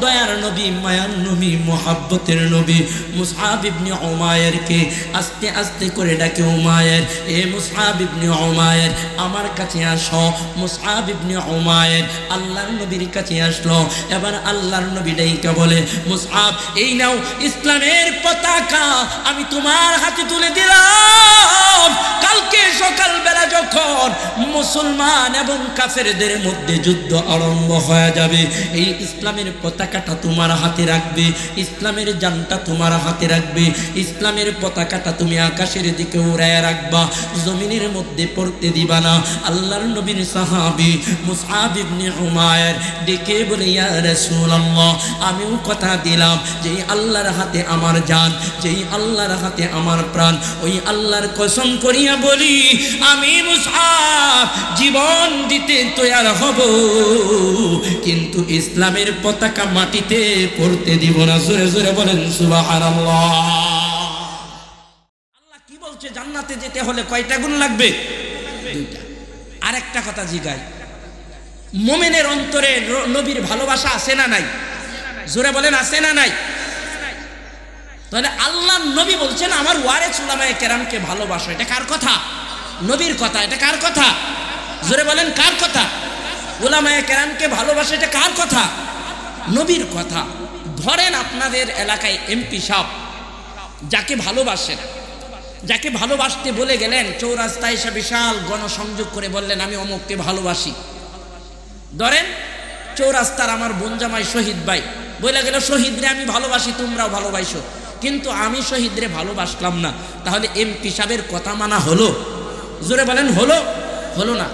দয়ার নবী, মায়ার নবী, মোহাব্বতের নবী মুসআব ইবনে উমায়েরকে আস্তে আস্তে করে ডাকে, উমায়ের, এ মুসআব ইবনে উমায়ের আমার কাছে আসো। মুসআব ইবনে উমায়ের আল্লাহর নবীর কাছে আসলো। এবার আল্লাহর নবী ডাইকা বলে, মুসআব, এই নাও ইসলামের পতাকা, আমি তোমার হাতে তুলে দিলাম। কালকে সকালবেলা যখন মুসলমান এবং কাফেরদের মধ্যে যুদ্ধ আরম্ভ হয়ে যাবে, এই ইসলামের পতাকাটা তোমার হাতে রাখবে, ইসলামের জানটা তোমার হাতে রাখবে, ইসলামের পতাকাটা তুমি আকাশের দিকে উড়ায় রাখবা, জমিনের মধ্যে পড়তে দিবা না। আল্লাহর নবীর সাহাবী মুসআব ইবনে উমায়ের ডেকে বলে, ইয়া রাসূলুল্লাহ, আমিও কথা দিলাম যে আল্লাহর হাতে আমার জান, যেই আল্লাহর হাতে আমার প্রাণ, ওই আল্লাহর কসম করিয়া বলি, আমি মুসআব জীবন দিতে তৈয়ার হব, কিন্তু ইসলামের পতাকা মাটিতে পড়তে দিব না। জোরে জোরে বলেন সুবহানাল্লাহ। আল্লাহ কি বলছে, জান্নাতে যেতে হলে কয়টা গুণ লাগবে? দুইটা। আরেকটা কথা জিগাই, মুমিনের অন্তরে নবীর ভালোবাসা আছে না নাই? জোরে বলেন, আছে না নাই? তাহলে আল্লাহ নবী বলছেন আমার ওয়ারিস উলামায়ে কেরামকে ভালোবাসো। এটা কার কথা? নবীর কথা। এটা কার কথা? জোরে বলেন, কার কথা? উলামায়ে কেরামকে ভালোবাসো, এটা কার কথা? নবীর কথা। ধরেন আপনাদের এলাকায় এমপি সাহেব যাকে ভালোবাসেন, যাকে ভালোবাসতে বলে গেলেন, চৌরাস্তায় এসে বিশাল গণসংযোগ করে বললেন আমি অমুককে ভালোবাসি। ধরেন চৌরাস্তার আমার বোন জামাই শহীদ ভাই বলে গেল, শহীদরে আমি ভালোবাসি, তোমরাও ভালোবাসো, কিন্তু আমি শহীদরে ভালোবাসলাম না। তাহলে এমপি সাহেবের কথা মানা হলো? জোরে বলেন, হলো? হলো না।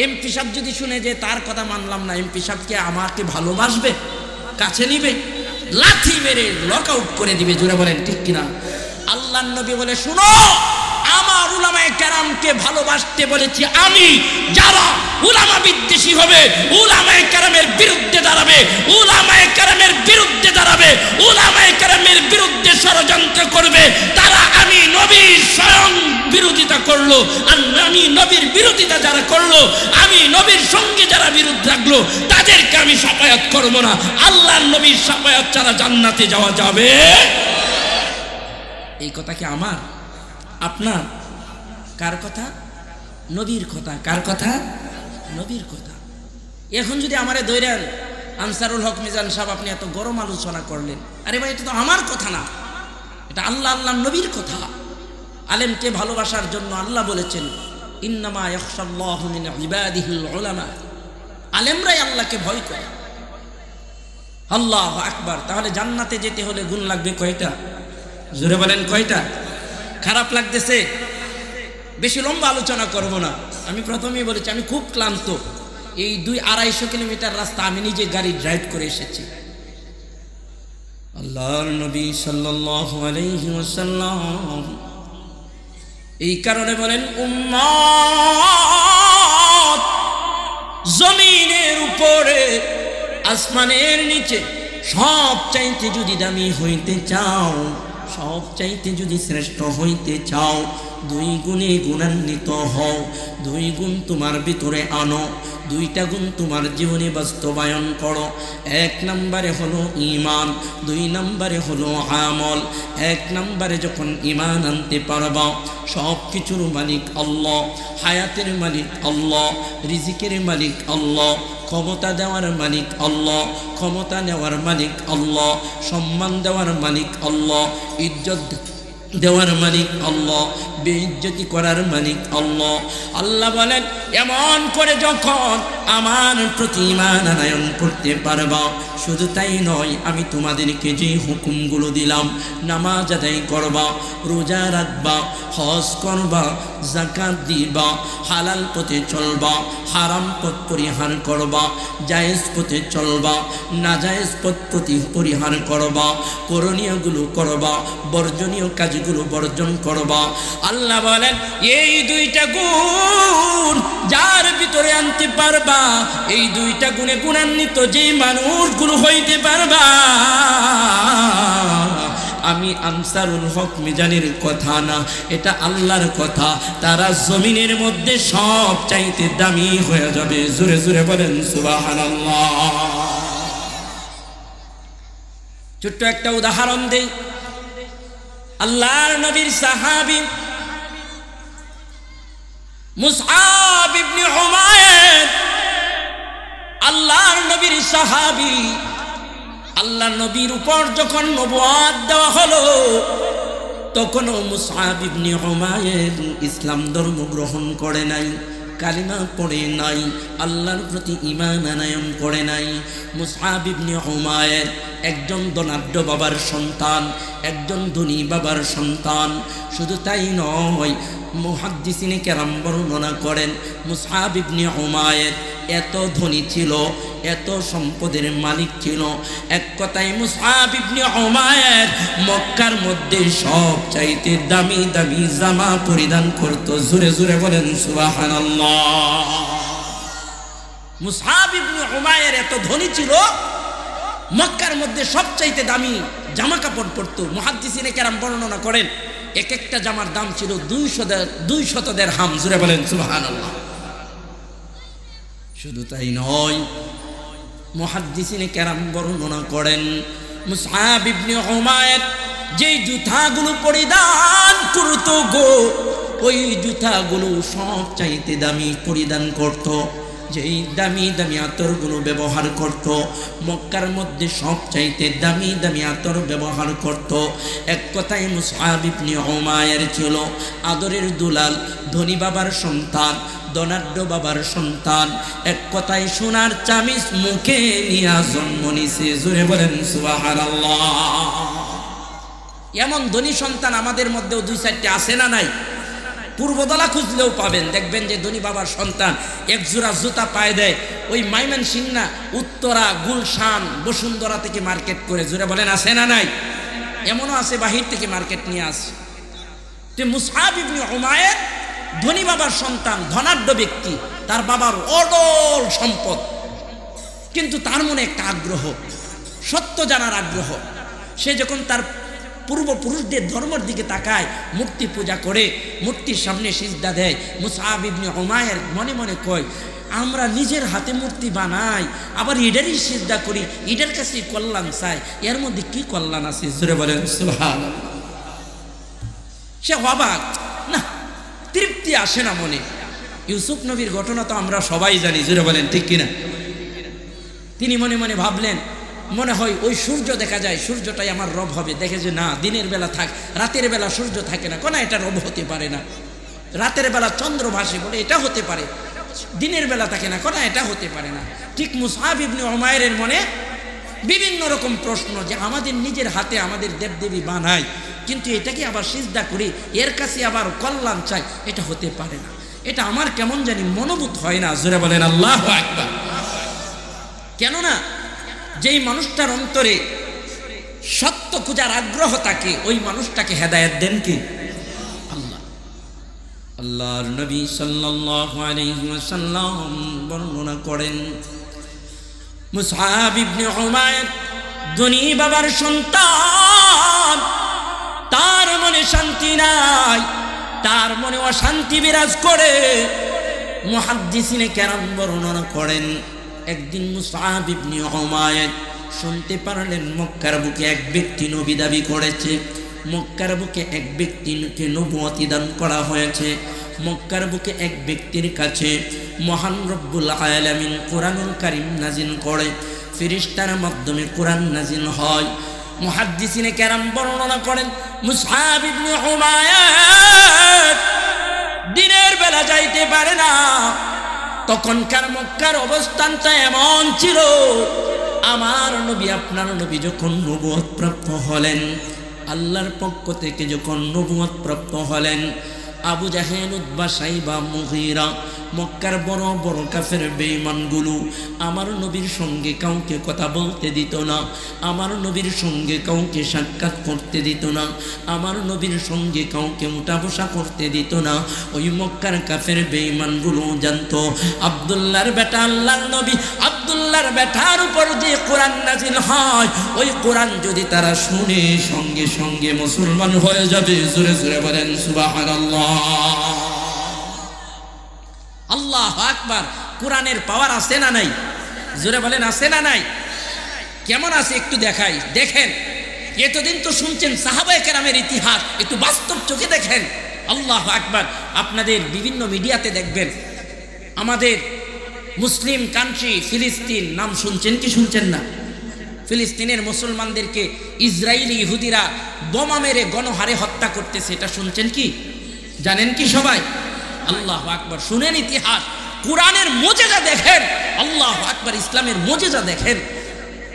এমপি সাহেব যদি শুনে যে তার কথা মানলাম না, এমপি সাহেবকে আমাকে ভালোবাসবে, কাছে নিবে, লাথি মেরে লক আউট করে দিবে। জোরে বলেন ঠিক কিনা? আল্লাহর নবী বলে, শুনো, আমার উলামায়ে কেরামকে ভালোবাসতে বলেছি আমি। যারা উলামা বিদ্বেষী হবে, উলামায়ে কেরামের বিরুদ্ধে দাঁড়াবে, উলামায়ে কেরামের বিরুদ্ধে দাঁড়াবে, উলামায়ে কেরামের বিরুদ্ধে ষড়যন্ত্র করবে, তারা আমি নবীর স্বয়ং বিরোধিতা করলো। আর আমি নবীর বিরোধিতা যারা করলো, আমি নবীর সঙ্গে যারা বিরোধ রাখলো, তাদেরকে আমি শাফায়াত করব না। আল্লাহর নবীর শাফায়াত ছাড়া জান্নাতে যাওয়া যাবে? এই কথা কি আমার, আপনার? কার কথা? নবীর কথা। কার কথা? নবীর কথা। এখন যদি আমারে দৈরান আনসারুল হক মিজান সাহেব, আপনি এত গরম আলোচনা করলেন, আরে ভাই এটা তো আমার কথা না, এটা আল্লাহ আল্লাহর নবীর কথা। আলেমকে ভালোবাসার জন্য আল্লাহ বলেছেন, ইন্নামা ইয়াখশাল্লাহু মিন ইবাদিহিল উলামা। আলেমরাই আল্লাহকে ভয় করে। আল্লাহু আকবার। তাহলে জান্নাতে যেতে হলে গুণ লাগবে কয়টা? জোরে বলেন, কয়টা? খারাপ লাগতেছে? বেশি লম্বা আলোচনা করব না। আমি প্রথমেই বলেছি আমি খুব ক্লান্ত। এই 200-250 কিলোমিটার রাস্তা আমি নিজে গাড়ি ড্রাইভ করে এসেছি। আল্লাহর নবী সাল্লাল্লাহু আলাইহি ওয়াসাল্লাম এই কারণে বলেন, উম্মত, জমিনের উপরে আসমানের নিচে সব চাইতে যদি দামি হইতে চাও, সব চাইতে যদি শ্রেষ্ঠ হইতে চাও, 2 গুণে গুণান্বিত হও। 2 গুণ তোমার ভিতরে আনো, 2টা গুণ তোমার জীবনে বাস্তবায়ন করো। 1 নম্বরে হলো ঈমান, 2 নম্বরে হলো আমল। 1 নম্বরে যখন ঈমান আনতে পারবা, সব কিছুর মালিক আল্লাহ, হায়াতের মালিক আল্লাহ, রিজিকের মালিক আল্লাহ, ক্ষমতা দেওয়ার মালিক আল্লাহ, ক্ষমতা নেওয়ার মালিক আল্লাহ, সম্মান দেওয়ার মালিক আল্লাহ, ইজ্জত দেওয়ার মালিক আল্লাহ, বেইজ্জতি করার মালিক আল্লাহ। আল্লাহ বলেন, এমন করে যখন আমার প্রতি ঈমান আনয়ন করতে পারবা, শুধু তাই নয়, আমি তোমাদেরকে যে হুকুমগুলো দিলাম, নামাজ আদায় করবা, রোজা রাখবা, হজ করবা, যাকাত দিবা, হালাল পথে চলবা, হারাম পথ পরিহার করবা, জায়েজ পথে চলবা, নাজায়েজ পথ পরিহার করবা, করণীয়গুলো করবা, বর্জনীয় কাজগুলো বর্জন করবা। আল্লাহ বলেন, এই 2টা গুণ যার ভিতরে আনতে পারবা, এই 2টা গুণে গুণান্বিত যে মানুষগুলো হইতে পারবা, আমি আনসারুল হক মিজানের কথা না, এটা আল্লাহর কথা, তারা জমিনের মধ্যে সব চাইতে দামি হয়ে যাবে। জোরে জোরে বলেন সুবহানাল্লাহ। ছোট্ট একটা উদাহরণ দেই। আল্লাহর নবীর সাহাবী মুসআব ইবনে উমাইর, আল্লাহর নবীর সাহাবী। আল্লাহর নবীর উপর যখন নবুয়ত দেওয়া হলো তখনও মুসআব ইবনে উমাইর ইসলাম ধর্ম গ্রহণ করে নাই, কালিমা পড়ে নাই, আল্লাহর প্রতি ঈমান আনয়ন করে নাই। মুসআব ইবনে উমাইর একজন ধনাঢ্য বাবার সন্তান, একজন ধনী বাবার সন্তান। শুধু তাই নয়, মুহাদ্দিসিনে কেরাম বর্ণনা করেন মুসআব ইবনে উমাইর এত ধনী ছিল, এত সম্পদের মালিক ছিল, এক কথায় মুসআব ইবনে উমাইর মক্কার মধ্যে সব চাইতে দামি দামি জামা পরিধান করত। জোরে জোরে বলেন সুবহানাল্লাহ। মুসআব ইবনে উমাইর এত ধনী ছিল, মক্কার মধ্যে সবচাইতে দামি জামা কাপড় পরত। মুহাদ্দিসিনে কেরাম বর্ণনা করেন এক একটা জামার দাম ছিল 200 দিরহাম। জোরে বলেন সুবহানাল্লাহ। শুধু তাই নয়, মুহাদ্দিসিনে কেরাম বর্ণনা করেন মুসআব ইবনে উমাইর যে জুতাগুলো পরিধান করত গো, ওই জুতাগুলো সব চাইতে দামি পরিধান করত। যেই দামি দামি আতরগুলো ব্যবহার করত, মক্কার মধ্যে সব চাইতে দামি দামি আতর ব্যবহার করত। এক কথায় মুসআব ইবনে উমাইর ছিল আদরের দুলাল, ধনী বাবার সন্তান, ধনাঢ্য বাবার সন্তান। এক কথায় সোনার চামিচ মুখে নিয়ে জন্ম নিছে। জোরে বলেন সুবহানাল্লাহ। এমন ধনী সন্তান আমাদের মধ্যেও 2-4টা আছে না নাই? পূর্বদলা খুঁজলেও পাবেন, দেখবেন যে ধনী বাবার সন্তান এক জোড়া জুতা পায়ে দেয় ওই ময়মনসিংহ না, উত্তরা, গুলশান, বসুন্ধরা থেকে মার্কেট করে। জোরে বলেন আছে না নাই? এমনও আছে বাহির থেকে মার্কেট নিয়ে আসে। তো মুসআব ইবনে উমাইর ধনী বাবার সন্তান, ধনাঢ্য ব্যক্তি, তার বাবার অডল সম্পদ, কিন্তু তার মনে একটা আগ্রহ, সত্য জানার আগ্রহ। সে যখন তার পূর্বপুরুষদের ধর্মের দিকে তাকায়, মূর্তি পূজা করে, মূর্তির সামনে সিজদা দেয়, মুসআব ইবনে উমাইর মনে মনে কয় আমরা নিজের হাতে মূর্তি বানাই, আবার এটারই সিজদা করি, এটার কাছে কল্যাণ চাই, এর মধ্যে কি কল্যাণ আছে? জোরে বলেন সুবহানাল্লাহ। সে অবাক, না তৃপ্তি আসে না মনে। ইউসুফ নবীর ঘটনা তো আমরা সবাই জানি। জোরে বলেন ঠিক কিনা? তিনি মনে মনে ভাবলেন, মনে হয় ওই সূর্য দেখা যায়, সূর্যটাই আমার রব হবে। দেখে যে না, দিনের বেলা থাক, রাতের বেলা সূর্য থাকে না, কোনা এটা রব হতে পারে না। রাতের বেলা চন্দ্র ভাসে, বলে এটা হতে পারে, দিনের বেলা থাকে না, কোনা এটা হতে পারে না। ঠিক মুসআব ইবনে উমাইরের মনে বিভিন্ন রকম প্রশ্ন, যে আমাদের নিজের হাতে আমাদের দেবদেবী বানাই, কিন্তু এটাকে আবার সিজদা করি, এর কাছে আবার কল্যাণ চাই, এটা হতে পারে না, এটা আমার কেমন জানি মনোভূত হয় না। জোরে বলেন আল্লাহু আকবার। কেননা যেই মানুষটার অন্তরে সত্য খোঁজার আগ্রহ থাকে, ওই মানুষটাকে হেদায়েত দেন কি? আল্লাহ। আল্লাহর নবী সাল্লাল্লাহু আলাইহি ওয়াসাল্লাম বর্ণনা করেন মুসআব ইবনে উমাইর ধনী বাবার সন্তান, তার মনে শান্তি নাই, তার মনে অশান্তি বিরাজ করে। মুহাদ্দিসিনে কেরাম বর্ণনা করেন একদিন মুসআব ইবনে উমাইর শুনতে পারলেন মক্কার বুকে এক ব্যক্তি নবী দাবি করেছে, মক্কার বুকে এক ব্যক্তিকে নবুয়তি দান করা হয়েছে। মক্কার বুকে এক ব্যক্তির কাছে মহান রব্বুল আলামিন কোরআনুল কারীম নাজিল করে, ফেরেশতার মাধ্যমে কোরআন নাজিল হয়। মুহাদ্দিসিনে কেরাম বর্ণনা করেন মুসআব ইবনে উমাইর দিনের বেলা যাইতে পারে না। তখনকার মক্কার অবস্থানটা এমন ছিল, আমার নবী আপনার নবী যখন নবুয়ত প্রাপ্ত হলেন, আল্লাহর পক্ষ থেকে যখন নবুয়ত প্রাপ্ত হলেন, আবু জাহেল, উতবা, সাইবা, মুগীরা, মক্কার বড় বড় কাফের বেঈমানগুলো আমার নবীর সঙ্গে কাউকে কথা বলতে দিত না, আমার নবীর সঙ্গে কাউকে সাক্ষাৎ করতে দিত না, আমার নবীর সঙ্গে কাউকে উঠা বসা করতে দিত না। ওই মক্কার কাফের বেঈমানগুলো জানতো আব্দুল্লাহর বেটা আল্লাহর নবী, আব্দুল্লাহর বেটার উপর যে কোরআন নাজিল হয়, ওই কোরআন যদি তারা শুনে সঙ্গে সঙ্গে মুসলমান হয়ে যাবে। জোরে জোরে বলেন সুবহানাল্লাহ। আল্লাহু আকবার। কোরআনের পাওয়ার আছে না নাই? জোরে বলেন আছে না নাই? কেমন আছে একটু দেখাই, দেখেন। এতদিন তো শুনছেন সাহাবায়ে কেরামের ইতিহাস, একটু বাস্তব চোখে দেখেন। আল্লাহু আকবার। আপনাদের বিভিন্ন মিডিয়াতে দেখবেন আমাদের মুসলিম কান্ট্রি ফিলিস্তিন, নাম শুনছেন কি শুনছেন না? ফিলিস্তিনের মুসলমানদেরকে ইসরায়েলি ইহুদিরা বোমা মেরে গণহারে হত্যা করতেছে, এটা শুনছেন কি, জানেন কি সবাই? আল্লাহু আকবার। শুনেন ইতিহাস, কোরআনের মুজিজা দেখেন। আল্লাহু আকবার। ইসলামের মুজিজা দেখেন,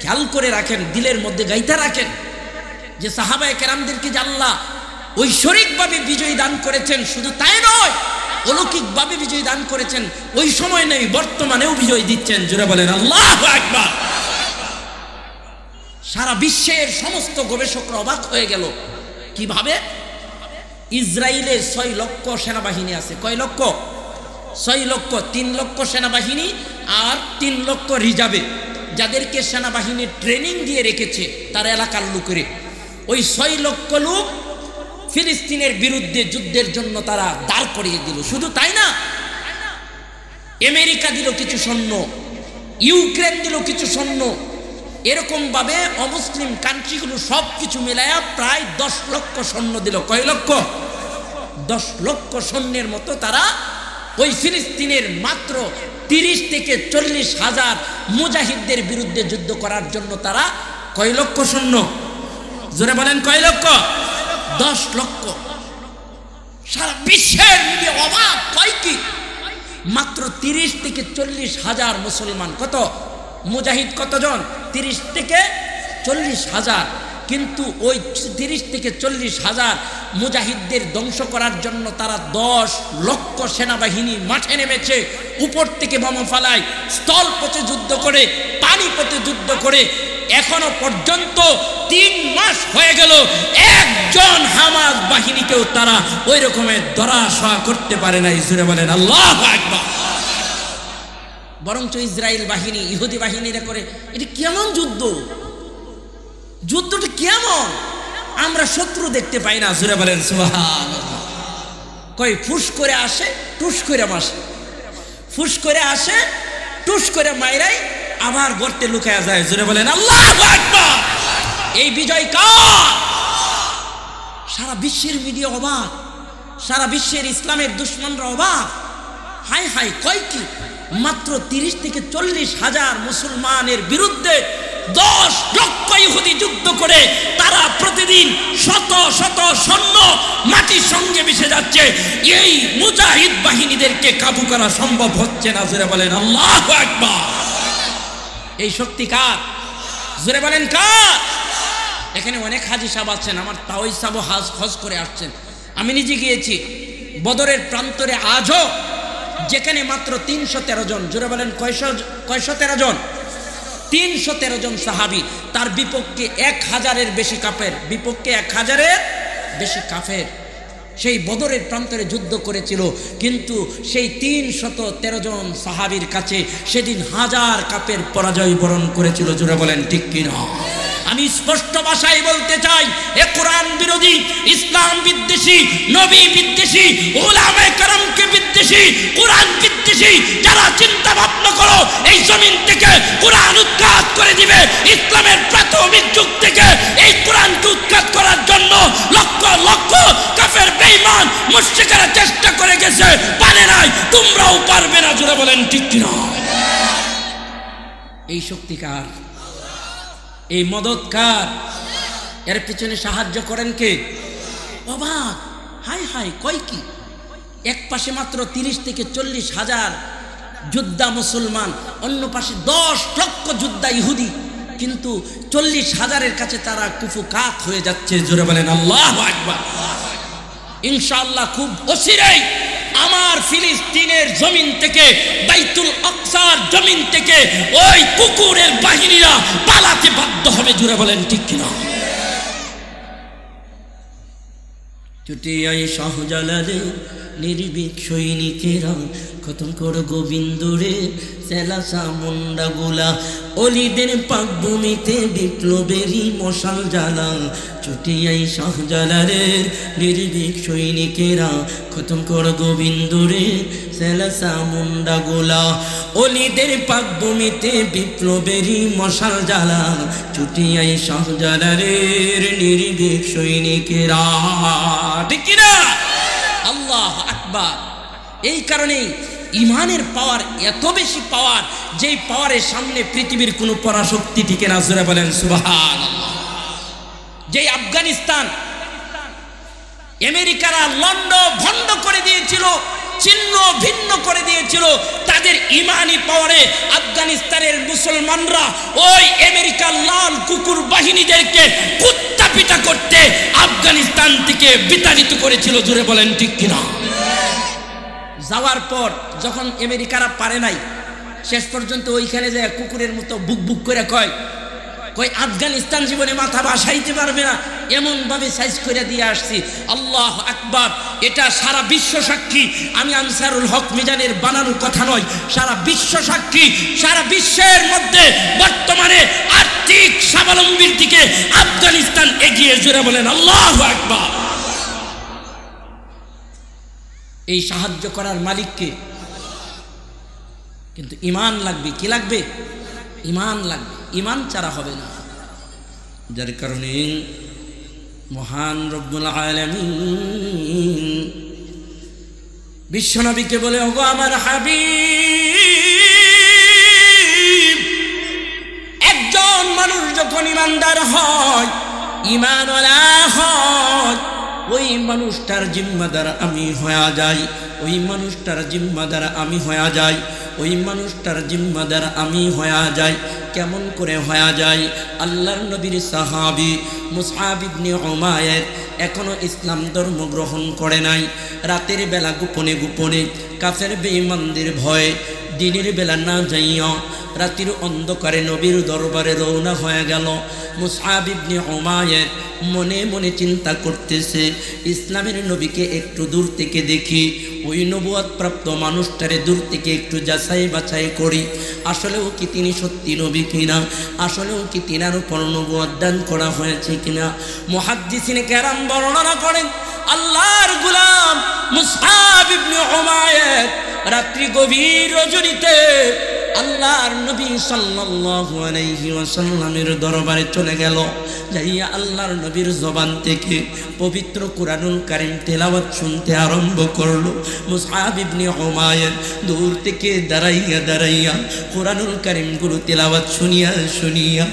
খেয়াল করে রাখেন, দিলের মধ্যে গাইতে রাখেন যে সাহাবায়ে কেরামদেরকে যে আল্লাহ ঐশ্বরিকভাবে বিজয় দান করেছেন, শুধু তাই নয়, অলৌকিকভাবে বিজয় দান করেছেন। ওই সময় নেই, বর্তমানেও বিজয় দিচ্ছেন। জোরে বলেন আল্লাহু আকবার। সারা বিশ্বের সমস্ত গবেষকরা অবাক হয়ে গেল, কিভাবে ইসরায়েলের 6 লক্ষ সেনাবাহিনী আছে। কয় লক্ষ? 6 লক্ষ। 3 লক্ষ সেনাবাহিনী আর 3 লক্ষ রিজার্ভে, যাদেরকে সেনাবাহিনী ট্রেনিং দিয়ে রেখেছে তার এলাকার লোকেরে। ওই 6 লক্ষ লোক ফিলিস্তিনের বিরুদ্ধে যুদ্ধের জন্য তারা দাঁড় করিয়ে দিল। শুধু তাই না, আমেরিকা দিল কিছু সৈন্য, ইউক্রেন দিল কিছু সৈন্য, এরকম ভাবে অমুসলিম কান্ট্রিগুলো সব কিছু মিলায়া প্রায় 10 লক্ষ সৈন্য দিল। কয় লক্ষ? 10 লক্ষ সৈন্যের মতো তারা ওই ফিলিস্তিনের মাত্র 30 থেকে 40 হাজার মুজাহিদদের বিরুদ্ধে যুদ্ধ করার জন্য তারা কয় লক্ষ সৈন্য? জোরে বলেন কয় লক্ষ? 10 লক্ষ। সারা বিশ্বের মিডিয়া অবাক, কয় কি মাত্র 30 থেকে 40 হাজার মুসলমান, কত মুজাহিদ কতজন? 30 থেকে 40 হাজার। কিন্তু ওই 30 থেকে 40 হাজার মুজাহিদদের ধ্বংস করার জন্য তারা 10 লক্ষ সেনাবাহিনী মাঠে নেমেছে। উপর থেকে বোমা ফালায়, স্থল পথে যুদ্ধ করে, পানি পথে যুদ্ধ করে। এখনো পর্যন্ত 3 মাস হয়ে গেল, একজন হামাস বাহিনীকেও তারা ওই রকমের ধরাশোয়া করতে পারে নাই। জোরে বলেন আল্লাহু আকবার। বরঞ্চ ইসরায়েল বাহিনী, ইহুদি বাহিনীরা করে, এটা কেমন যুদ্ধ? যুদ্ধটা কেমন? আমরা শত্রু দেখতে পাই না। জোরে বলেন সুবহানাল্লাহ। কই ফুস করে আসে, টুস করে মাসে, ফুস করে আসে, টুস করে মাইরাই, আবার গর্তে লুকায়া যায়। জোরে বলেন আল্লাহু আকবার। এই বিজয় কার? সারা বিশ্বের মিডিয়া অবাক, সারা বিশ্বের ইসলামের দুশমনরা অবাক। হাই হাই, কয় কি মাত্র 30 থেকে 40 হাজার মুসলমানের বিরুদ্ধে 10 লক্ষ ইহুদি যুদ্ধ করে তারা প্রতিদিন শত শত সৈন্য মাটির সঙ্গে মিশে যাচ্ছে। এই মুজাহিদ বাহিনীদেরকে কাবু করা সম্ভব হচ্ছে না। জোরে বলেন আল্লাহু আকবার। এই শক্তি কার? জোরে বলেন কার? এখানে অনেক হাজী সাহেব আছেন, আমার তাওই সাহেব হজ করে আসছেন, আমি নিজে গিয়েছি। বদরের প্রান্তরে আজও যেখানে মাত্র 313 জন, জোরে বলেন কয়শো 13 জন, 313 জন সাহাবী, তার বিপক্ষে 1000-এর বেশি কাফের, বিপক্ষে 1000-এর বেশি কাফের সেই বদরের প্রান্তরে যুদ্ধ করেছিল। কিন্তু সেই 313 জন সাহাবীর কাছে সেদিন 1000 কাফের পরাজয় বরণ করেছিল। জোরে বলেন ঠিক কিনা? আমি স্পষ্ট ভাষায় বলতে চাই, এ কোরআন বিরোধী, ইসলাম বিদ্বেষী, নবী বিদ্বেষী, উলামায়ে কেরামকে বিদ্বেষী, কোরআন বিদ্বেষী যারা চিন্তা ভাবনা করো এই জমিন থেকে কোরআন উৎখাত করে দিবে, ইসলামের প্রাথমিক যুগ থেকে এই কোরআনকে উৎখাত করার জন্য লক্ষ লক্ষ কাফের বেঈমান মুশরিকরা চেষ্টা করে গেছে, পারে নাই, তোমরাও পারবে না। জোরে বলেন ঠিক কিনা? এই শক্তি কার? এই মদত কার? এর পিছনে সাহায্য করেন কে? অবাক, হাই হাই, কয় কি এক পাশে মাত্র 30 থেকে 40 হাজার যোদ্ধা মুসলমান, অন্য পাশে 10 লক্ষ যোদ্ধা ইহুদি, কিন্তু 40 হাজারের কাছে তারা কুফুকাত হয়ে যাচ্ছে। জোরে বলেন আল্লাহু আকবার। ইনশাআল্লাহ খুব অচিরেই আমার ফিলিস্তিনের জমিন থেকে, বাইতুল আকসার জমিন থেকে ওই কুকুরের বাহিনীরা পালাতে বাধ্য হবে। জোরে বলেন ঠিক কিনা? চুটিয়াই শাহজালালে নির্ভীক সৈনিকেরা খতম কর গোবিন্দরে সেলাসা মুন্ডা গোলা অলিদের পাকভূমিতে বিপ্লবেরই মশাল জ্বালা চুটিয়াই শাহজালালের নির্ভীক সৈনিকেরা খতম কর গোবিন্দরে সেলাসা মুন্ডা গোলা অলিদের পাকভূমিতে বিপ্লবেরই মশাল জ্বালা চুটিয়াই শাহজালালের নির্ভীক সৈনিকেরা। ঠিক কিনা? আল্লাহু আকবার। এই কারণেই ইমানের পাওয়ার এত বেশি পাওয়ার, যেই পাওয়ারের সামনে পৃথিবীর কোনো পরাশক্তি টিকে না। জোরে বলেন সুবহানাল্লাহ। যেই আফগানিস্তান আমেরিকারা লন্ড ভন্ড করে দিয়েছিল, চিহ্ন ভিন্ন করে দিয়েছিল, তাদের ইমানি পাওয়ারে আফগানিস্তানের মুসলমানরা ওই আমেরিকার লাল কুকুর বাহিনীদেরকে কুত্তা পিটা করতে আফগানিস্তান থেকে বিতাড়িত করেছিল। জোরে বলেন ঠিক কিনা? যাওয়ার পর যখন আমেরিকারা পারে নাই, শেষ পর্যন্ত ওইখানে যায় কুকুরের মতো বুক বুক করে কয় আফগানিস্তান জীবনে মাথা বাসাইতে পারবে না, এমন ভাবে সাইজ করে দিয়ে আসছি। আল্লাহু আকবার। এটা সারা বিশ্ব সাক্ষী। আমি আনসারুল হক মিজানের বানানোর কথা নয়, সারা বিশ্ব সাক্ষী। সারা বিশ্বের মধ্যে বর্তমানে আর্থিক স্বাবলম্বীর দিকে আফগানিস্তান এগিয়ে। জোরে বলেন আল্লাহু আকবার। এই সাহায্য করার মালিককে, কিন্তু ইমান লাগবে। কি লাগবে? ইমান লাগবে। ইমান ছাড়া হবে না। যার কারণে মহান রব্বুল আলামিন বিশ্বনবীকে বলে, ওগো আমার হাবিব, একজন মানুষ যখন ইমানদার হয়, ইমানওয়ালা হয়, ওই মানুষটার জিম্মাদার আমি হয়ে যাই। ওই মানুষটার জিম্মাদার আমি হয়ে যাই। ওই মানুষটার জিম্মাদার আমি হয়ে যাই। কেমন করে হয়ে যায়? আল্লাহর নবীর সাহাবী মুসআব ইবনে উমাইর এখনো ইসলাম ধর্ম গ্রহণ করে নাই। রাতের বেলা গোপনে গোপনে কাফের বেঈমানদের ভয়ে দিনের বেলা না যাইয়া রাতের অন্ধকারে নবীর দরবারে রওনা হয়ে গেল। মুসআব ইবনে উমাইর মনে মনে চিন্তা করতেছে, ইসলামের নবীকে একটু দূর থেকে দেখি, ওই নবুয়ত প্রাপ্ত মানুষটারে দূর থেকে একটু যাচাই বাছাই করি, আসলেও কি তিনি সত্যি নবী কিনা, আসলেও কি তিনার উপর নবুয়ত দান করা হয়েছে কিনা। মুহাদ্দিসিনে কেরাম বর্ণনা করেন, আল্লাহর গোলাম মুসআব ইবনে উমাইর রাত্রি গভীর রজনীতে আল্লাহর নবী সাল্লাল্লাহু আলাইহি ওয়াসাল্লামের দরবারে চলে গেল। যাইয়া আল্লাহর নবীর জবান থেকে পবিত্র কুরআনুল কারীম তেলাওয়াত শুনতে আরম্ভ করলো। মুসআব ইবনে উমাইর দূর থেকে দাঁড়াইয়া দাঁড়াইয়া কুরআনুল কারীমগুলো তেলাওয়াত শুনিয়া শুনিয়া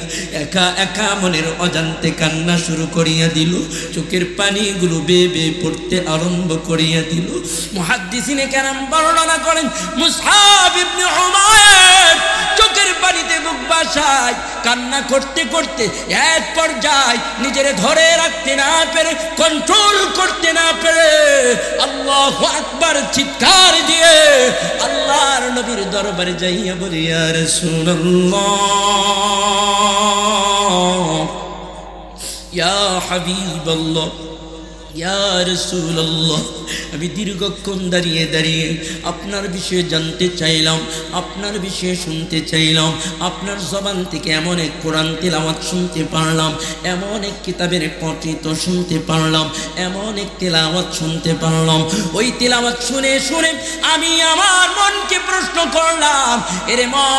একা একা মনের অজান্তে কান্না শুরু করিয়া দিল। চোখের পানিগুলো বেয়ে বেয়ে পড়তে আরম্ভ করিয়া দিল। মুহাদ্দিসিনে কেরাম বর্ণনা করেন, মুসআব ইবনে উমাইর চোখের পানিতে বুক ভাসায়, কান্না করতে করতে এক পর্যায়ে নিজের ধরে রাখতে না পেরে, কন্ট্রোল করতে না পেরে আল্লাহু আকবার চিৎকার দিয়ে আল্লাহর নবীর দরবারে যাইয়া বলি, ইয়া রাসূলুল্লাহ, ইয়া হাবিবাল্লাহ, ইয়া রাসূলুল্লাহ, আমি দীর্ঘক্ষণ দাঁড়িয়ে দাঁড়িয়ে আপনার বিষয়ে জানতে চাইলাম, আপনার বিষয়ে শুনতে চাইলাম। আপনার জবান থেকে এমন এক কোরআন তেলাওয়াত শুনতে পারলাম, এমন এক কিতাবের পঠিত শুনতে পারলাম, এমন এক তেলাওয়াত শুনতে পারলাম। ওই তেলাওয়াত শুনে শুনে আমি আমার মনকে প্রশ্ন করলাম, এরে মন,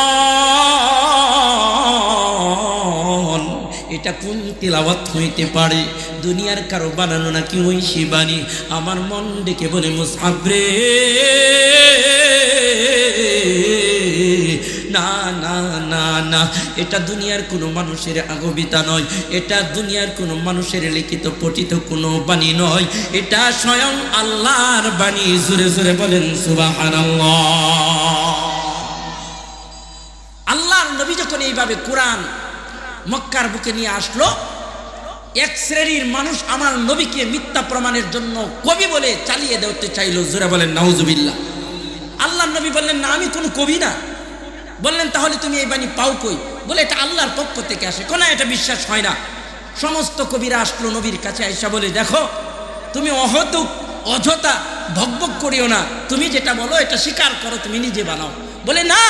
এটা কোন তেলাওয়াত হইতে পারে? দুনিয়ার কারো বানানো নাকি ঐশী বাণী? আমার মন ডেকে বলে, মুসআব রে, না না না না, এটা দুনিয়ার কোনো মানুষের আগবিতা নয়, এটা দুনিয়ার কোনো মানুষের লিখিত পঠিত কোনো বাণী নয়, এটা স্বয়ং আল্লাহর বাণী। জোরে জোরে বলেন সুবহানাল্লাহ। আল্লাহর নবী যখন এইভাবে কোরআন মক্কার বুকে নিয়ে আসলো, এক শ্রেণীর মানুষ আমার নবীকে মিথ্যা প্রমাণের জন্য কবি বলে চালিয়ে দিতে চাইলো। জোরে বলেন নাউজুবিল্লাহ। আল্লাহর নবী বললেন, না আমি কোনো কবি না। বললেন, তাহলে তুমি এই বাণী পাও কই? বলে, এটা আল্লাহর পক্ষ থেকে আসে। কোন এটা বিশ্বাস হয় না। সমস্ত কবিরা আসলো নবীর কাছে, আয়েশা বলে, দেখো তুমি অযথা ভগভগ করিও না, তুমি যেটা বলো এটা স্বীকার করো, তুমি নিজে বানাও। বলে না,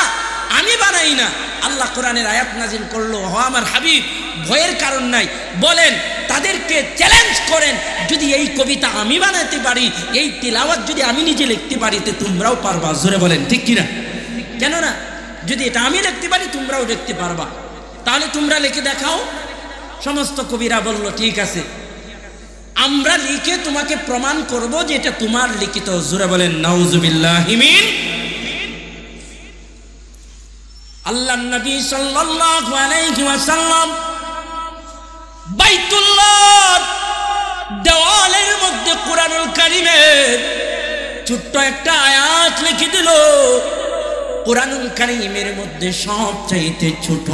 আমি বানাই না। আল্লাহ কোরআনের আয়াত নাজিল করলো, হ আমার হাবিব, ভয়ের কারণ নাই, বলেন তাদেরকে চ্যালেঞ্জ করেন, যদি এই কবিতা আমি বানাতে পারি, এই তিলাওয়াত যদি আমি নিজে লিখতে পারি, তো তোমরাও পারবা। জোরে বলেন ঠিক কিনা? কেন না? যদি এটা আমি লিখতে পারি তোমরাও লিখতে পারবা, তাহলে তোমরা লিখে দেখাও। সমস্ত কবিরা বলল ঠিক আছে, আমরা লিখে তোমাকে প্রমাণ করব যে এটা তোমার লিখিত। জোরে বলেন নাউজুবিল্লাহি মিন। আল্লাহর নবী সাল্লাল্লাহু আলাইহি ওয়াসাল্লাম বাইতুল্লাহ দেওয়ালের মধ্যে কুরআনুল কারীমের ছোট্ট একটা আয়াত লিখে দিল। কুরআনুল কারীমের মধ্যে সবচাইতে ছোট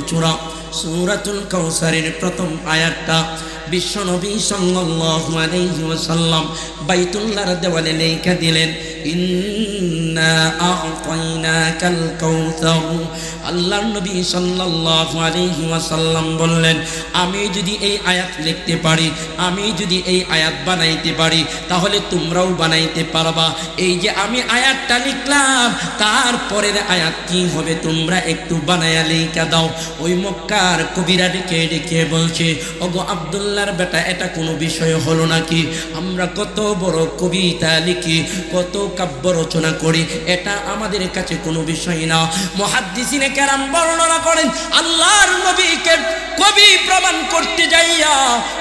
সূরা সূরাতুল কাউসারের প্রথম আয়াতটা বিশ্বনবী সাল্লাল্লাহু আলাইহি ওয়াসাল্লাম বাইতুল্লাহর দেওয়ালে লেখা দিলেন, ইন্না আ'তাইনাকাল কাউসার। আল্লাহর নবী সাল্লাল্লাহু আলাইহি ওয়াসাল্লাম বললেন, আমি যদি এই আয়াত লিখতে পারি, আমি যদি এই আয়াত বানাইতে পারি, তাহলে তোমরাও বানাইতে পারবা। এই যে আমি আয়াতটা লিখলাম, তারপরের আয়াত কি হবে তোমরা একটু বানায়া লেখা দাও। ওই মক্কার কবিরা ডেকে বলছে, ওগো আব্দুল্লাহর বেটা, এটা কোনো বিষয় হলো নাকি? আমরা কত বড় কবিতা লিখি, কত কাব্য রচনা করি, এটা আমাদের কাছে কোনো বিষয় না। মুহাদ্দিসিনে কেরাম বর্ণনা করেন, আল্লাহর নবীকে কবি প্রমাণ করতে যাইয়া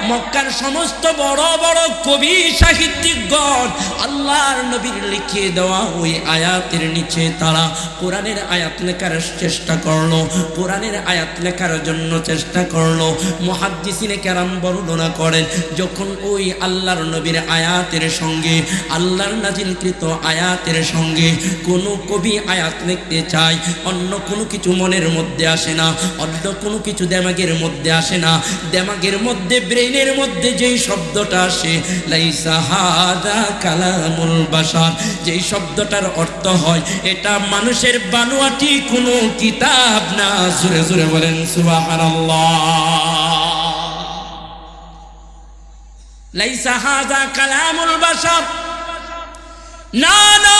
মক্কার সমস্ত বড় বড় কবি সাহিত্যিকগণ আল্লাহর নবীর লিখিয়ে দেওয়া ওই আয়াতের নিচে তারা কোরআনের আয়াত লেখার চেষ্টা করলো, কোরআনের আয়াত লেখার জন্য চেষ্টা করলো। মুহাদ্দিসিনে কেরাম বর্ণনা করেন, যখন ওই আল্লাহর নবীর আয়াতের সঙ্গে, আল্লাহর নাজিলকৃত আয়াতের সঙ্গে কোনো কবি আয়াত লিখতে চায়, অন্য কোনো কিছু মনের মধ্যে আসে না, অন্য কোনো কিছু দেমাগের মধ্যে আসে না। দেমাগের মধ্যে, ব্রেইনের মধ্যে যেই শব্দটা আসে, লাইসা হাদা কালামুল বাশার, যেই শব্দটার অর্থ হয় এটা মানুষের বানোয়াটি কোনো কিতাব না। জোরে জোরে বলেন সুবহানাল্লাহ। লাইসা হাযা কালামুল বাশার, না না,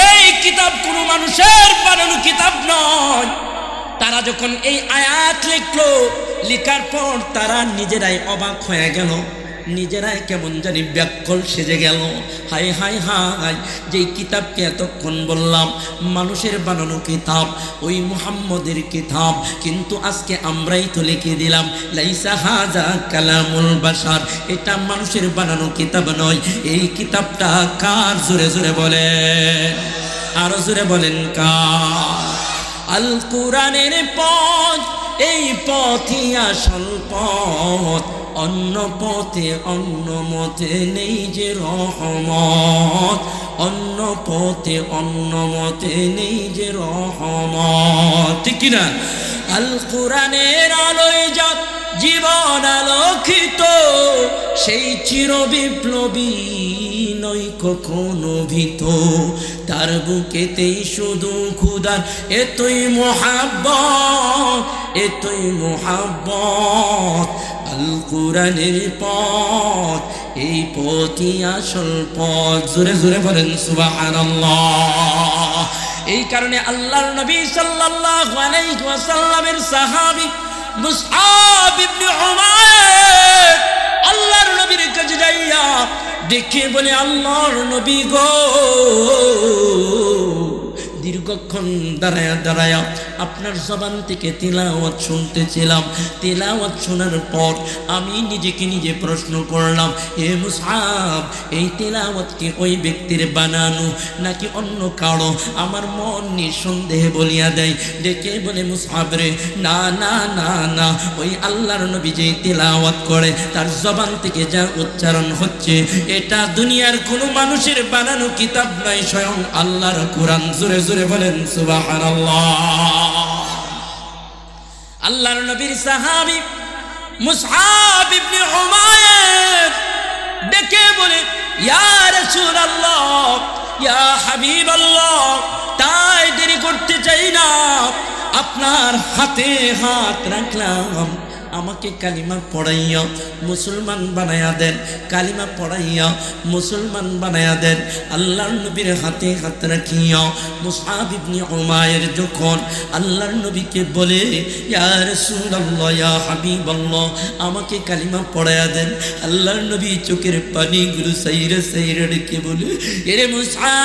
এই কিতাব কোনো মানুষের বানানো কিতাব নয়। তারা যখন এই আয়াত লিখলো, লেখার পর তারা নিজেরাই অবাক হয়ে গেল, নিজেরাই কেমন জানি ব্যাকুল সেজে গেল। হাই হাই হাই, যেই কিতাবকে এতক্ষণ বললাম মানুষের বানানো কিতাব, ওই মুহাম্মদের কিতাব, কিন্তু আজকে আমরাই তো লিখে দিলাম লাইসা হাযা কালামুল বাশার, এটা মানুষের বানানো কিতাব নয়। এই কিতাবটা কার? জোরে জোরে বলেন, আরো জোরে বলেন কার? আল কুরআনের পথ, এই পথই আসল পথ, অন্য পথে অন্য মতে নেই যে রহমত, অন্য পথে অন্য মতে নেই যে রহমত, ঠিক কিনা? আল কুরআনের আলোয় যা জীবন আলোকিত, সেই চির বিপ্লবী নয় কখনো ভীত, তার বুকেতেই শুধু খুদার এতই মোহাব্বত, এতই মোহাব্বত। আল কুরআনের পথ, এই পথই আসল পথ। জোরে জোরে বলেন সুবহানাল্লাহ। এই কারণে আল্লাহর নবী সাল্লাল্লাহু আলাইহি ওয়াসাল্লামের সাহাবী মুসআব ইবনে উমাইর আল্লাহর নবীর কাছে যাইয়া দেখে বলে, আল্লাহর নবী গো, দীর্ঘক্ষণ দাঁড়ায়া দাঁড়ায়া আপনার জবান থেকে তিলাওয়াত শুনতেছিলাম। তিলাওয়াত শোনার পর আমি নিজেকে নিজে প্রশ্ন করলাম, হে মুসআব, এই তিলাওয়াত কি ওই ব্যক্তির বানানো নাকি অন্য কারো? আমার মন নিঃসন্দেহে বলিয়া দেয়, ডেকে বলে, মুসআব রে, না না না না, ওই আল্লাহর নবী যে তিলাওয়াত করে তার জবান থেকে যা উচ্চারণ হচ্ছে, এটা দুনিয়ার কোনো মানুষের বানানো কিতাব নয়, স্বয়ং আল্লাহর কুরআন। জোরে জোরে বলেন সুবহানাল্লাহ। আল্লাহর নবীর সাহাবী মুসআব ইবনে উমাইর ডেকে বলে, ইয়া রাসূলুল্লাহ, ইয়া হাবিবাল্লাহ, তাই দেরি করতে চাই না, আপনার হাতে হাত রাখলাম, আমাকে কালিমা পড়াইয়া মুসলমান বানায়া দেন, কালিমা পড়াইয়া মুসলমান বানায়া দেন। আল্লাহর নবীর হাতে হাত রাখিয়া মুসআব ইবনে উমাইর যখন আল্লাহর নবীকে বলে, ইয়া রাসূলুল্লাহ, ইয়া হাবিবাল্লাহ, আমাকে কালিমা পড়ায়া দেন, আল্লাহর নবী চোখের পানিগুলো সাইরা সাইরা রেখে বলে, এরে মুসআব,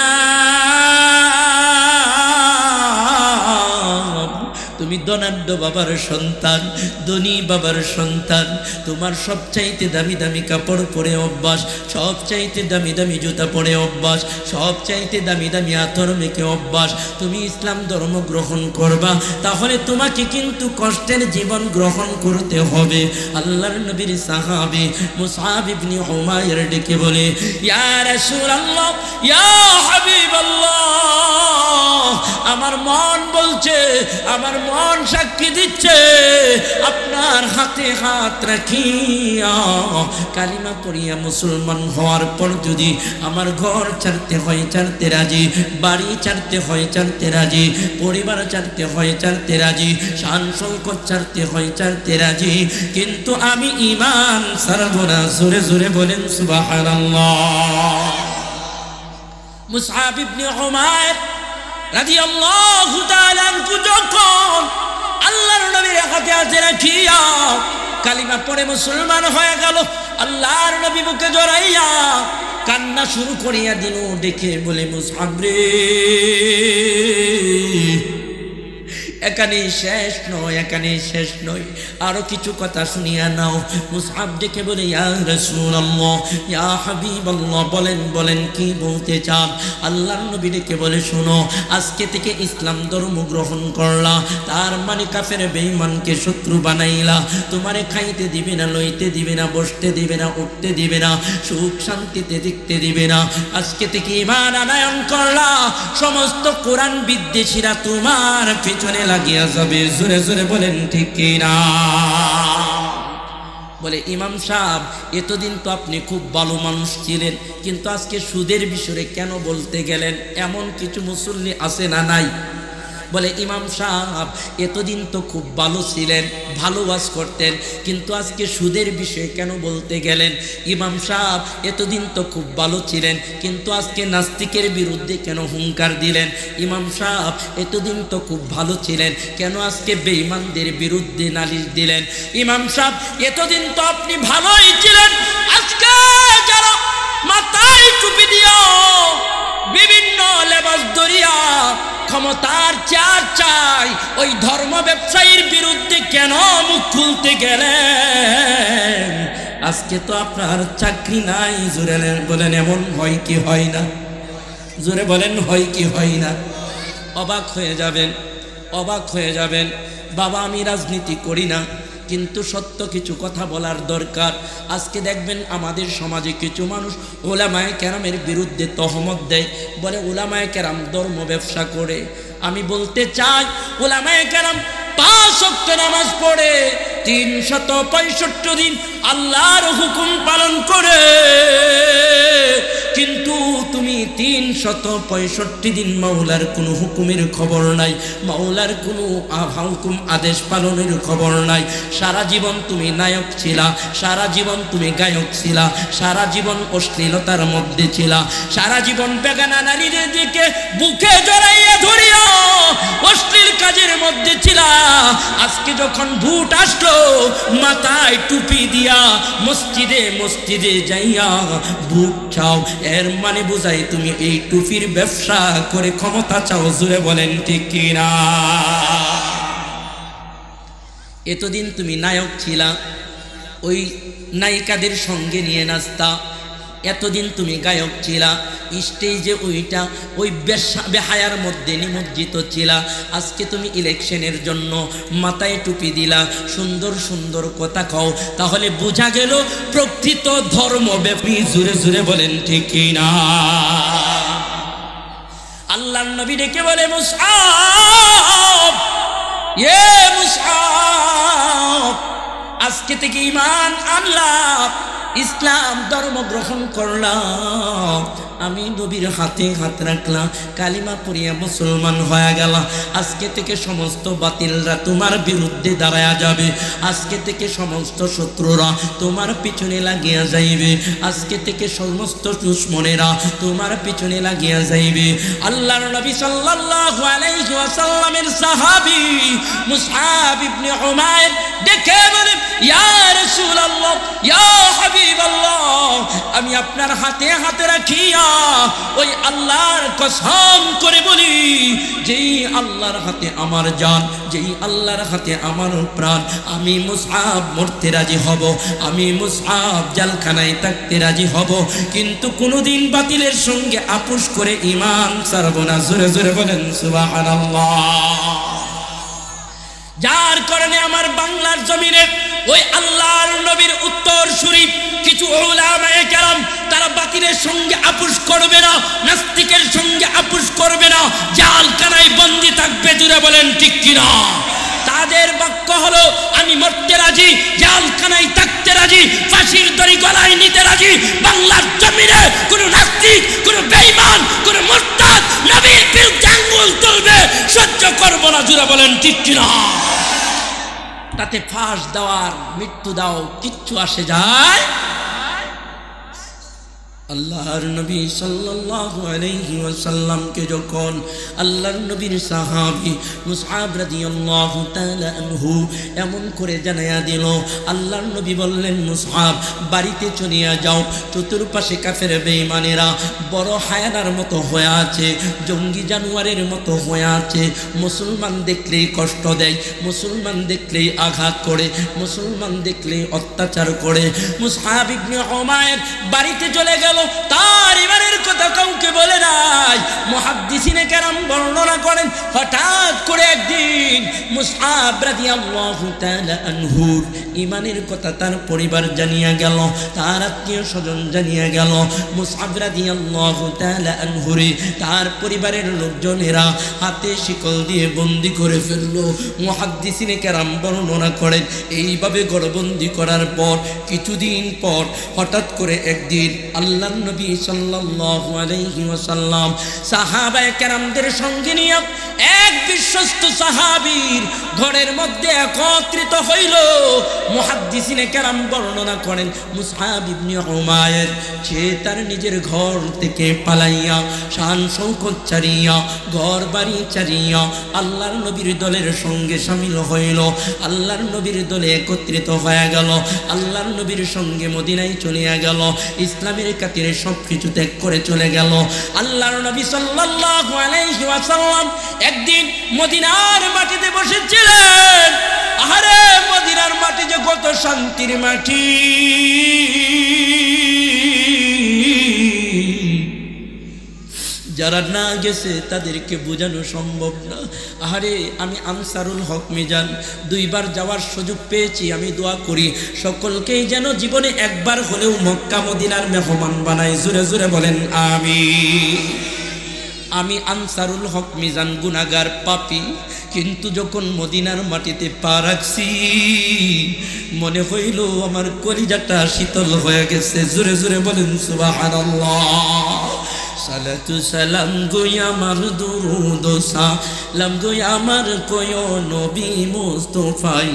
তুমি ধনাঢ্য বাবার সন্তান, ধনী বাবার সন্তান, তোমার সবচাইতে দামি দামি কাপড় পরে অভ্যাস, সবচাইতে দামি দামি জুতা পরে অভ্যাস, সবচাইতে দামি দামি আতর মেখে অভ্যাস। তুমি ইসলাম ধর্ম গ্রহণ করবা, তাহলে তোমাকে কিন্তু কষ্টের জীবন গ্রহণ করতে হবে। আল্লাহর নবীর সাহাবী মুসআব ইবনে উমাইর ডেকে বলে, ইয়া রাসূলুল্লাহ, ইয়া হাবিবাল্লাহ, আমার মন বলছে, আমার মন সাক্ষী দিচ্ছে, আপনার হাতে হাত রাখিয়া কালিমা পড়িয়া মুসলমান হওয়ার পর যদি আমার ঘর ছাড়তে হয় ছাড়তে রাজি, বাড়ি ছাড়তে হয় ছাড়তে রাজি, পরিবার ছাড়তে হয় ছাড়তে রাজি, শান শৌকত ছাড়তে হয় ছাড়তে রাজি, কিন্তু আমি ঈমান ছাড়ব না। জোরে জোরে বলেন সুবহানাল্লাহ। মুসআব ইবনে উমাইর রাদিয়াল্লাহু তাআলা আনহু যখন আল্লাহর নবীর হাতে হাতে রাখিয়া কালিমা পড়ে মুসলমান হয়ে গেল, আল্লাহর নবী বুকে জড়াইয়া কান্না শুরু করিয়া দিল। দেখে বলে, মুসআব রে, এখানেই শেষ নয়, এখানেই শেষ নয়, আরো কিছু কথা শুনিয়া নাও। মুসআব ডেকে বলে, ইয়া রাসূলুল্লাহ, ইয়া হাবিবাল্লাহ, বলেন বলেন কি বলতে চান? আল্লাহর নবী ডেকে বলে, শোনো, আজকে থেকে ইসলাম ধর্ম গ্রহণ করলা, তার মানে কাফের বেঈমানকে শত্রু বানাইলা, তোমারে খাইতে দিবে না, লইতে দিবে না, বসতে দিবে না, উঠতে দিবে না, সুখ শান্তিতে দেখতে দিবে না। আজকে থেকে ঈমান আনয়ন করলা, সমস্ত কোরআন বিদ্বেষীরা তোমার পেছনে লাগিয়া যাবে। জোরে জোরে বলেন ঠিক কিনা? বলে, ইমাম সাহেব, এতদিন তো আপনি খুব ভালো মানুষ ছিলেন, কিন্তু আজকে সুদের বিষয়ে কেন বলতে গেলেন? এমন কিছু মুসল্লি আছে না নাই? বলে, ইমাম সাহেব, এতদিন তো খুব ভালো ছিলেন, ভালো ওয়াজ করতেন, কিন্তু আজকে সুদের বিষয়ে কেন বলতে গেলেন? ইমাম সাহেব, এতদিন তো খুব ভালো ছিলেন, কিন্তু আজকে নাস্তিকের বিরুদ্ধে কেন হুঙ্কার দিলেন? ইমাম সাহেব, এতদিন তো খুব ভালো ছিলেন, কেন আজকে বেঈমানদের বিরুদ্ধে নালিশ দিলেন? ইমাম সাহেব, এতদিন তো আপনি ভালোই ছিলেন, আজকে যারা মাথায় টুপি দিয়া বিভিন্ন লেবাস দরিয়া ক্ষমতার চার চাই, ওই ধর্ম ব্যবসায়ীর বিরুদ্ধে কেন মুখ খুলতে গেলেন? আজকে তো আপনার চাকরি নাই। জোরে বলেন, এমন হয় কি হয় না? জোরে বলেন, হয় কি হয় না? অবাক হয়ে যাবেন, অবাক হয়ে যাবেন। বাবা, আমি রাজনীতি করি না, কিন্তু সত্য কিছু কথা বলার দরকার। আজকে দেখবেন আমাদের সমাজে কিছু মানুষ উলামায়ে কেরামের বিরুদ্ধে তহমত দেয়, বলে উলামায়ে কেরাম ধর্ম ব্যবসা করে। আমি বলতে চাই, উলামায়ে কেরাম 5 ওয়াক্ত নামাজ পড়ে 365 দিন আল্লাহর হুকুম পালন করে, কিন্তু তুমি 365 দিন মাওলার কোনো হুকুমের খবর নাই, মাওলার কোনো হুকুম আদেশ পালনের খবর নাই। সারা জীবন তুমি নায়ক ছিলা, সারা জীবন তুমি গায়ক ছিলা, সারা জীবন অশ্লীলতার মধ্যে ছিলা, সারা জীবন বেগানা নারীদের দিকে বুকে জড়াইয়া ধরিয়া অশ্লীল কাজের মধ্যে ছিলা। আজকে যখন ভোট আসলো, মাথায় টুপি দিয়া মসজিদে মসজিদে যাইয়া ভোট চাও, এর মানে বুঝাই তুমি এই টুপির ব্যবসা করে ক্ষমতা চাও। জোরে বলেন ঠিক কিনা? এতদিন তুমি নায়ক ছিলা, ওই নায়িকাদের সঙ্গে নিয়ে নাচতা, এতদিন তুমি গায়ক ছিলা, স্টেজে ওইটা ওই বেহায়ার মধ্যে নিমজ্জিত ছিলা। আজকে তুমি ইলেকশনের জন্য মাথায় টুপি দিলা, সুন্দর সুন্দর কথা কও, তাহলে বোঝা গেল প্রকৃত ধর্মব্যাপী। জুড়ে জুড়ে বলেন ঠিক না? আল্লাহর নবী ডেকে বলে, মুসআব, এ মুসআব, আজ আজকে থেকে ঈমান আনলাম, ইসলাম ধর্ম গ্রহণ করলাম, আমি নবীর হাতে হাত রাখলাম, কালিমা পড়িয়া মুসলমান হয়ে গেল। আজকে থেকে সমস্ত বাতিলরা তোমার বিরুদ্ধে দাঁড়ায়া যাবে, আজকে থেকে সমস্ত শত্রুরা তোমার পিছনে লাগিয়া যাইবে, আজকে থেকে সমস্ত দুশমনেরা তোমার পিছনে লাগিয়া যাইবে। আল্লাহর নবী সাল্লাল্লাহু আলাইহি ওয়াসাল্লামের সাহাবী মুসআব ইবনে উমাইর ডেকে বলে, ইয়া রাসূলুল্লাহ, ইয়া হাবিবাল্লাহ, আমি আপনার হাতে হাতে রাখিয়া ওই আল্লাহর কসম করে বলি, যেই আল্লাহর হাতে আমার জান, যেই আল্লাহর হাতে আমার প্রাণ, আমি মুসআব মরতে রাজি হব, আমি মুসআব জেলখানায় থাকতে রাজি হব, কিন্তু কোনোদিন বাতিলের সঙ্গে আপোষ করে ঈমান ছাড়ব না। জোরে জোরে বলেন সুবহানাল্লাহ। যার কারণে আমার বাংলার জমিনে ওই আল্লাহর নবীর উত্তর শরীফ কিছু উলামায়ে কেরাম তারা বাতিলের সঙ্গে আপোষ করবে না, নাস্তিকের সঙ্গে আপোষ করবে না, জেলখানায় বন্দী থাকবে। জুড়ে বলেন ঠিক কিনা? তাদের বাক্য হলো, আমি মরতে রাজি, জেলখানায় থাকতে রাজি, ফাঁসির দড়ি গলায় নিতে রাজি। বাংলার জমিনে কোনো নাস্তিক, কোনো বেঈমান, কোনো মুরতাদ নবীর বিরুদ্ধে আঙ্গুল তুলবে, সহ্য করব না। জুড়ে বলেন ঠিক কিনা? তাতে ফাঁস দেওয়ার, মৃত্যু দাও, কিচ্ছু আসে যায়। আল্লাহর নবী সাল্লাল্লাহু আলাইহি ওয়াসাল্লামকে যখন আল্লাহর নবীর সাহাবী মুসআব রাদিয়াল্লাহু তাআলা আনহু এমন করে জানায়া দিল, আল্লাহর নবী বললেন, মুসআব বাড়িতে চলিয়া যাও, চতুর্পাশে কাফের বেঈমানেরা বড় হায়নার মতো হয়ে আছে, জঙ্গি জানোয়ারের মতো হয়ে আছে, মুসলমান দেখলেই কষ্ট দেয়, মুসলমান দেখলেই আঘাত করে, মুসলমান দেখলেই অত্যাচার করে। মুসআব ইবনে উমাইর বাড়িতে চলে গেল, তার ইমানের কথা কাউকে বলে নাই। মুহাদ্দিসিনে কেরাম বর্ণনা করেন, হঠাৎ করে একদিন মুসআব রাদিয়াল্লাহু তাআলা আনহুর ইমানের কথা তার পরিবার জানিয়া গেল, তার আত্মীয় স্বজন জানিয়া গেল। মুসআব রাদিয়াল্লাহু তাআলা আনহুরে তার পরিবারের লোকজনেরা হাতে শিকল দিয়ে বন্দী করে ফেলল। মুহাদ্দিসিনে কেরাম বর্ণনা করেন, এইভাবে গড়বন্দি করার পর কিছুদিন পর হঠাৎ করে একদিন আল্লাহর নবী সাল্লাল্লাহু আলাইহি ওয়াসাল্লাম সাহাবায়ে কেরামদের সঙ্গে নিয়ে এক বিশ্বস্ত সাহাবীর ঘরের মধ্যে একত্রিত হইল। মুহাদ্দিসিনে কেরাম বর্ণনা করেন, মুসআব ইবনে উমাইর সে তার নিজের ঘর থেকে পালাইয়া, শান শৌকত ছাড়িয়া, ঘর বাড়ি ছাড়িয়া আল্লাহর নবীর দলের সঙ্গে শামিল হইল। আল্লাহর নবীর দলে একত্রিত হয়ে গেল, আল্লাহর নবীর সঙ্গে মদিনায় চলিয়া গেল, ইসলামের খাতিরে সব কিছু ত্যাগ করে চলে গেল। আল্লাহর নবী সাল্লাল্লাহু আলাইহি ওয়াসাল্লাম একদিন মদিনার মাটিতে বসেছিলেন। আরে মদিনার মাটি যে কত শান্তির মাটি, যারা না গেছে তাদেরকে বোঝানো সম্ভব না। আরে আমি আনসারুল হক মিজান 2 বার যাওয়ার সুযোগ পেয়েছি। আমি দোয়া করি সকলকেই যেন জীবনে একবার হলেও মক্কা মদিনার মেহমান বানায়। জোরে জোরে বলেন আমিন। আমি আনসারুল হক মিজান গুনাহগার পাপী, কিন্তু যখন মদিনার মাটিতে পা রাখছি মনে হইল আমার কলিজাটা শীতল হয়ে গেছে। জোরে জোরে বলেন সুবহানাল্লাহ। সালাতু সালাম গোয় আমার দুরুদ সালাম গোয় আমার কোয় নবী মুস্তাফাই,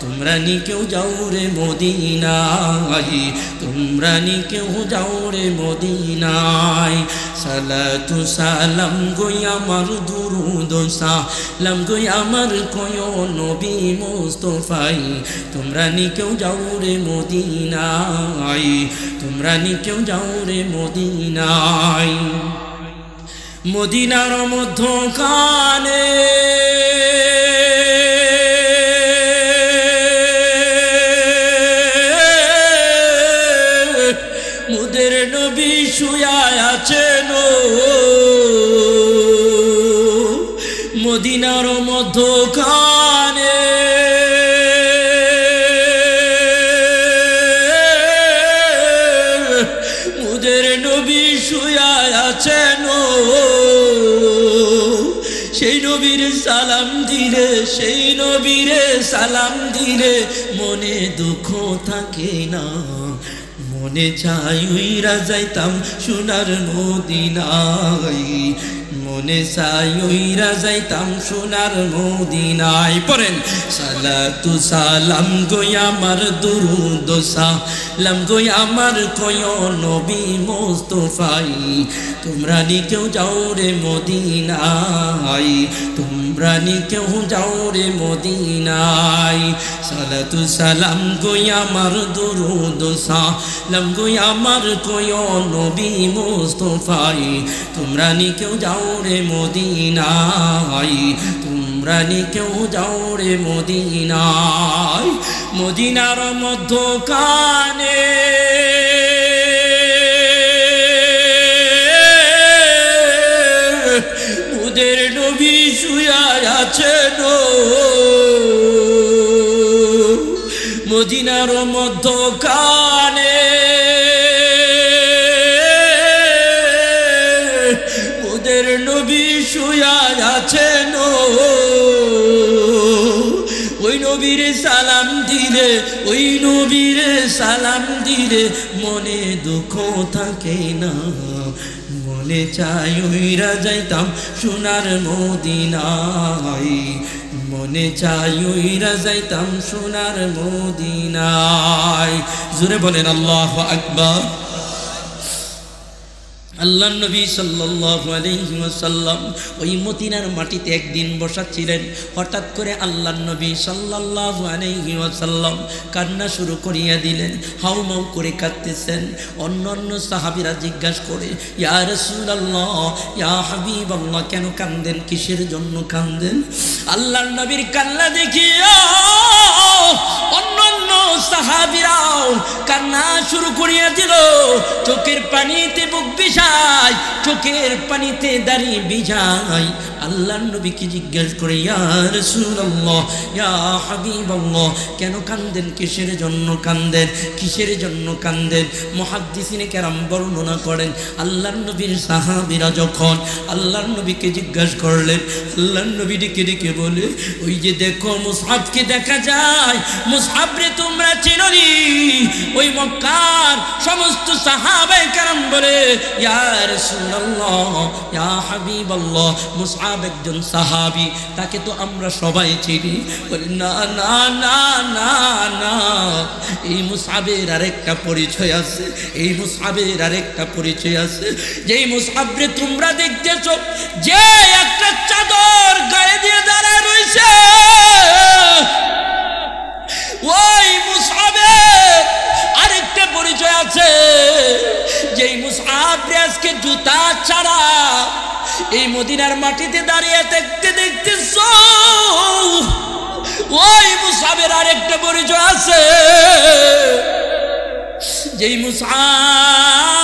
তোমরা নি কেউ যাও রে মদিনায়, তোমরা নি কেউ যাও রে মদিনায়। সালাতু সালাম গোয় আমার দুরুদ সালাম গোয় আমার কোয় নবী মুস্তাফাই, তোমরা নি কেউ যাও রে মদিনায়, তোমরা নি কেউ যাও রে মদিনায়। মদিনার মধ্যখানে মুদের নবী শুয়া আছেন, মদিনার মধ্যখানে মুদের নবী শুয়া আছেন। সেই নবীর সালাম দিলে সেই নবী নবীরে সালাম দিলে মনে দুঃখ থাকে না, মনে চাই উইরা যাইতাম সোনার মদিনায়, মনে চাই উইরা যাইতাম সোনার মদিনায়। পড়েন সালাতু সালাম গো আমার দুরুদ সালাম গো আমার কয় নবী মুস্তাফাই, তোমরা নি কেউ যাও রে মদিনায়, তোমরা নি কেউ যাও রে মদিনায়। সালাতু সালাম গো আমার দুরুদ সালাম গো আমার কয় নবী মুস্তাফাই, তোমরা নি কেউ যাও রে মদিনায়, তোমরা নি কেউ যাও রে মদিনায়। মদিনার মধ্যখানে মুদের নবী শুয়া আছেন, মদিনার মধ্যখানে মুদের নবী শুয়া আছেন, ওই নবীর সালাম দিলে, ওই নবীর সালাম দিলে মনে দুঃখ থাকে না, মনে চাই উইরা যাইতাম সোনার মদিনায়, মনে চাই উইরা যাইতাম সোনার মদিনায়। জোরে বলেন আল্লাহু আকবার। আল্লাহ নবী সাল্লাল্লাহু আলাইহি ওয়াসাল্লাম ওই মদিনার মাটিতে একদিন বসাচ্ছিলেন, হঠাৎ করে আল্লাহ নবী সাল্লাল্লাহু আলাইহি ওয়াসাল্লাম কান্না শুরু করিয়া দিলেন, হাউমাউ করে কাঁদতেছেন। অন্যান্য সাহাবীরা জিজ্ঞাসা করে, ইয়া রাসূলুল্লাহ, ইয়া হাবিবাল্লাহ, কেন কাঁদেন, কিসের জন্য কাঁদেন? আল্লাহ নবীর কান্না দেখিয়া অন্যান্য সাহাবীরাও কান্না শুরু করিয়া দিল, চোখের পানিতে বুক ভিজায়, চোখের পানিতে দাঁড়িয়ে ভিজায়। আল্লাহ নবীকে জিজ্ঞাসা করে, ইয়া রাসূলুল্লাহ, ইয়া হাবিবাল্লাহ, কেন কাঁদেন, কিসের জন্য কাঁদেন, কিসের জন্য কাঁদেন? মুহাদ্দিসিনে কেরাম বর্ণনা করেন, আল্লাহ নবীর সাহাবীরা যখন আল্লাহ নবীকে জিজ্ঞাসা করলেন, আল্লাহ নবী ডেকে ডেকে বলে, ওই যে দেখো মুসহাফকে দেখা যায়, মুসহাফ রে তোমরা চেননি? ওই মক্কার সমস্ত সাহাবায়ে কেরাম বলে, ইয়া রাসূলুল্লাহ, ইয়া হাবিবাল্লাহ, মুসহাফ একজন সাহাবী, তাকে তো আমরা সবাই চিনি। বলে, না না না না না, এই মুসহাবের আরেকটা পরিচয় আছে, এই মুসহাবের আরেকটা পরিচয় আছে। যেই মুসহাব রে তোমরা দেখতেছ, যে একটা চাদর গায়ে দিয়ে দাঁড়ায় রয়েছে, ওই মুসহাবের আরেকটা পরিচয় আছে। যেই মুসহাব রে আজকে জুতা ছাড়া এই মদিনার মাটিতে দাঁড়িয়ে দেখতে দেখতেছ, ওই মুসহাবের আরেকটা পরিচয় আছে। যেই মুসহাব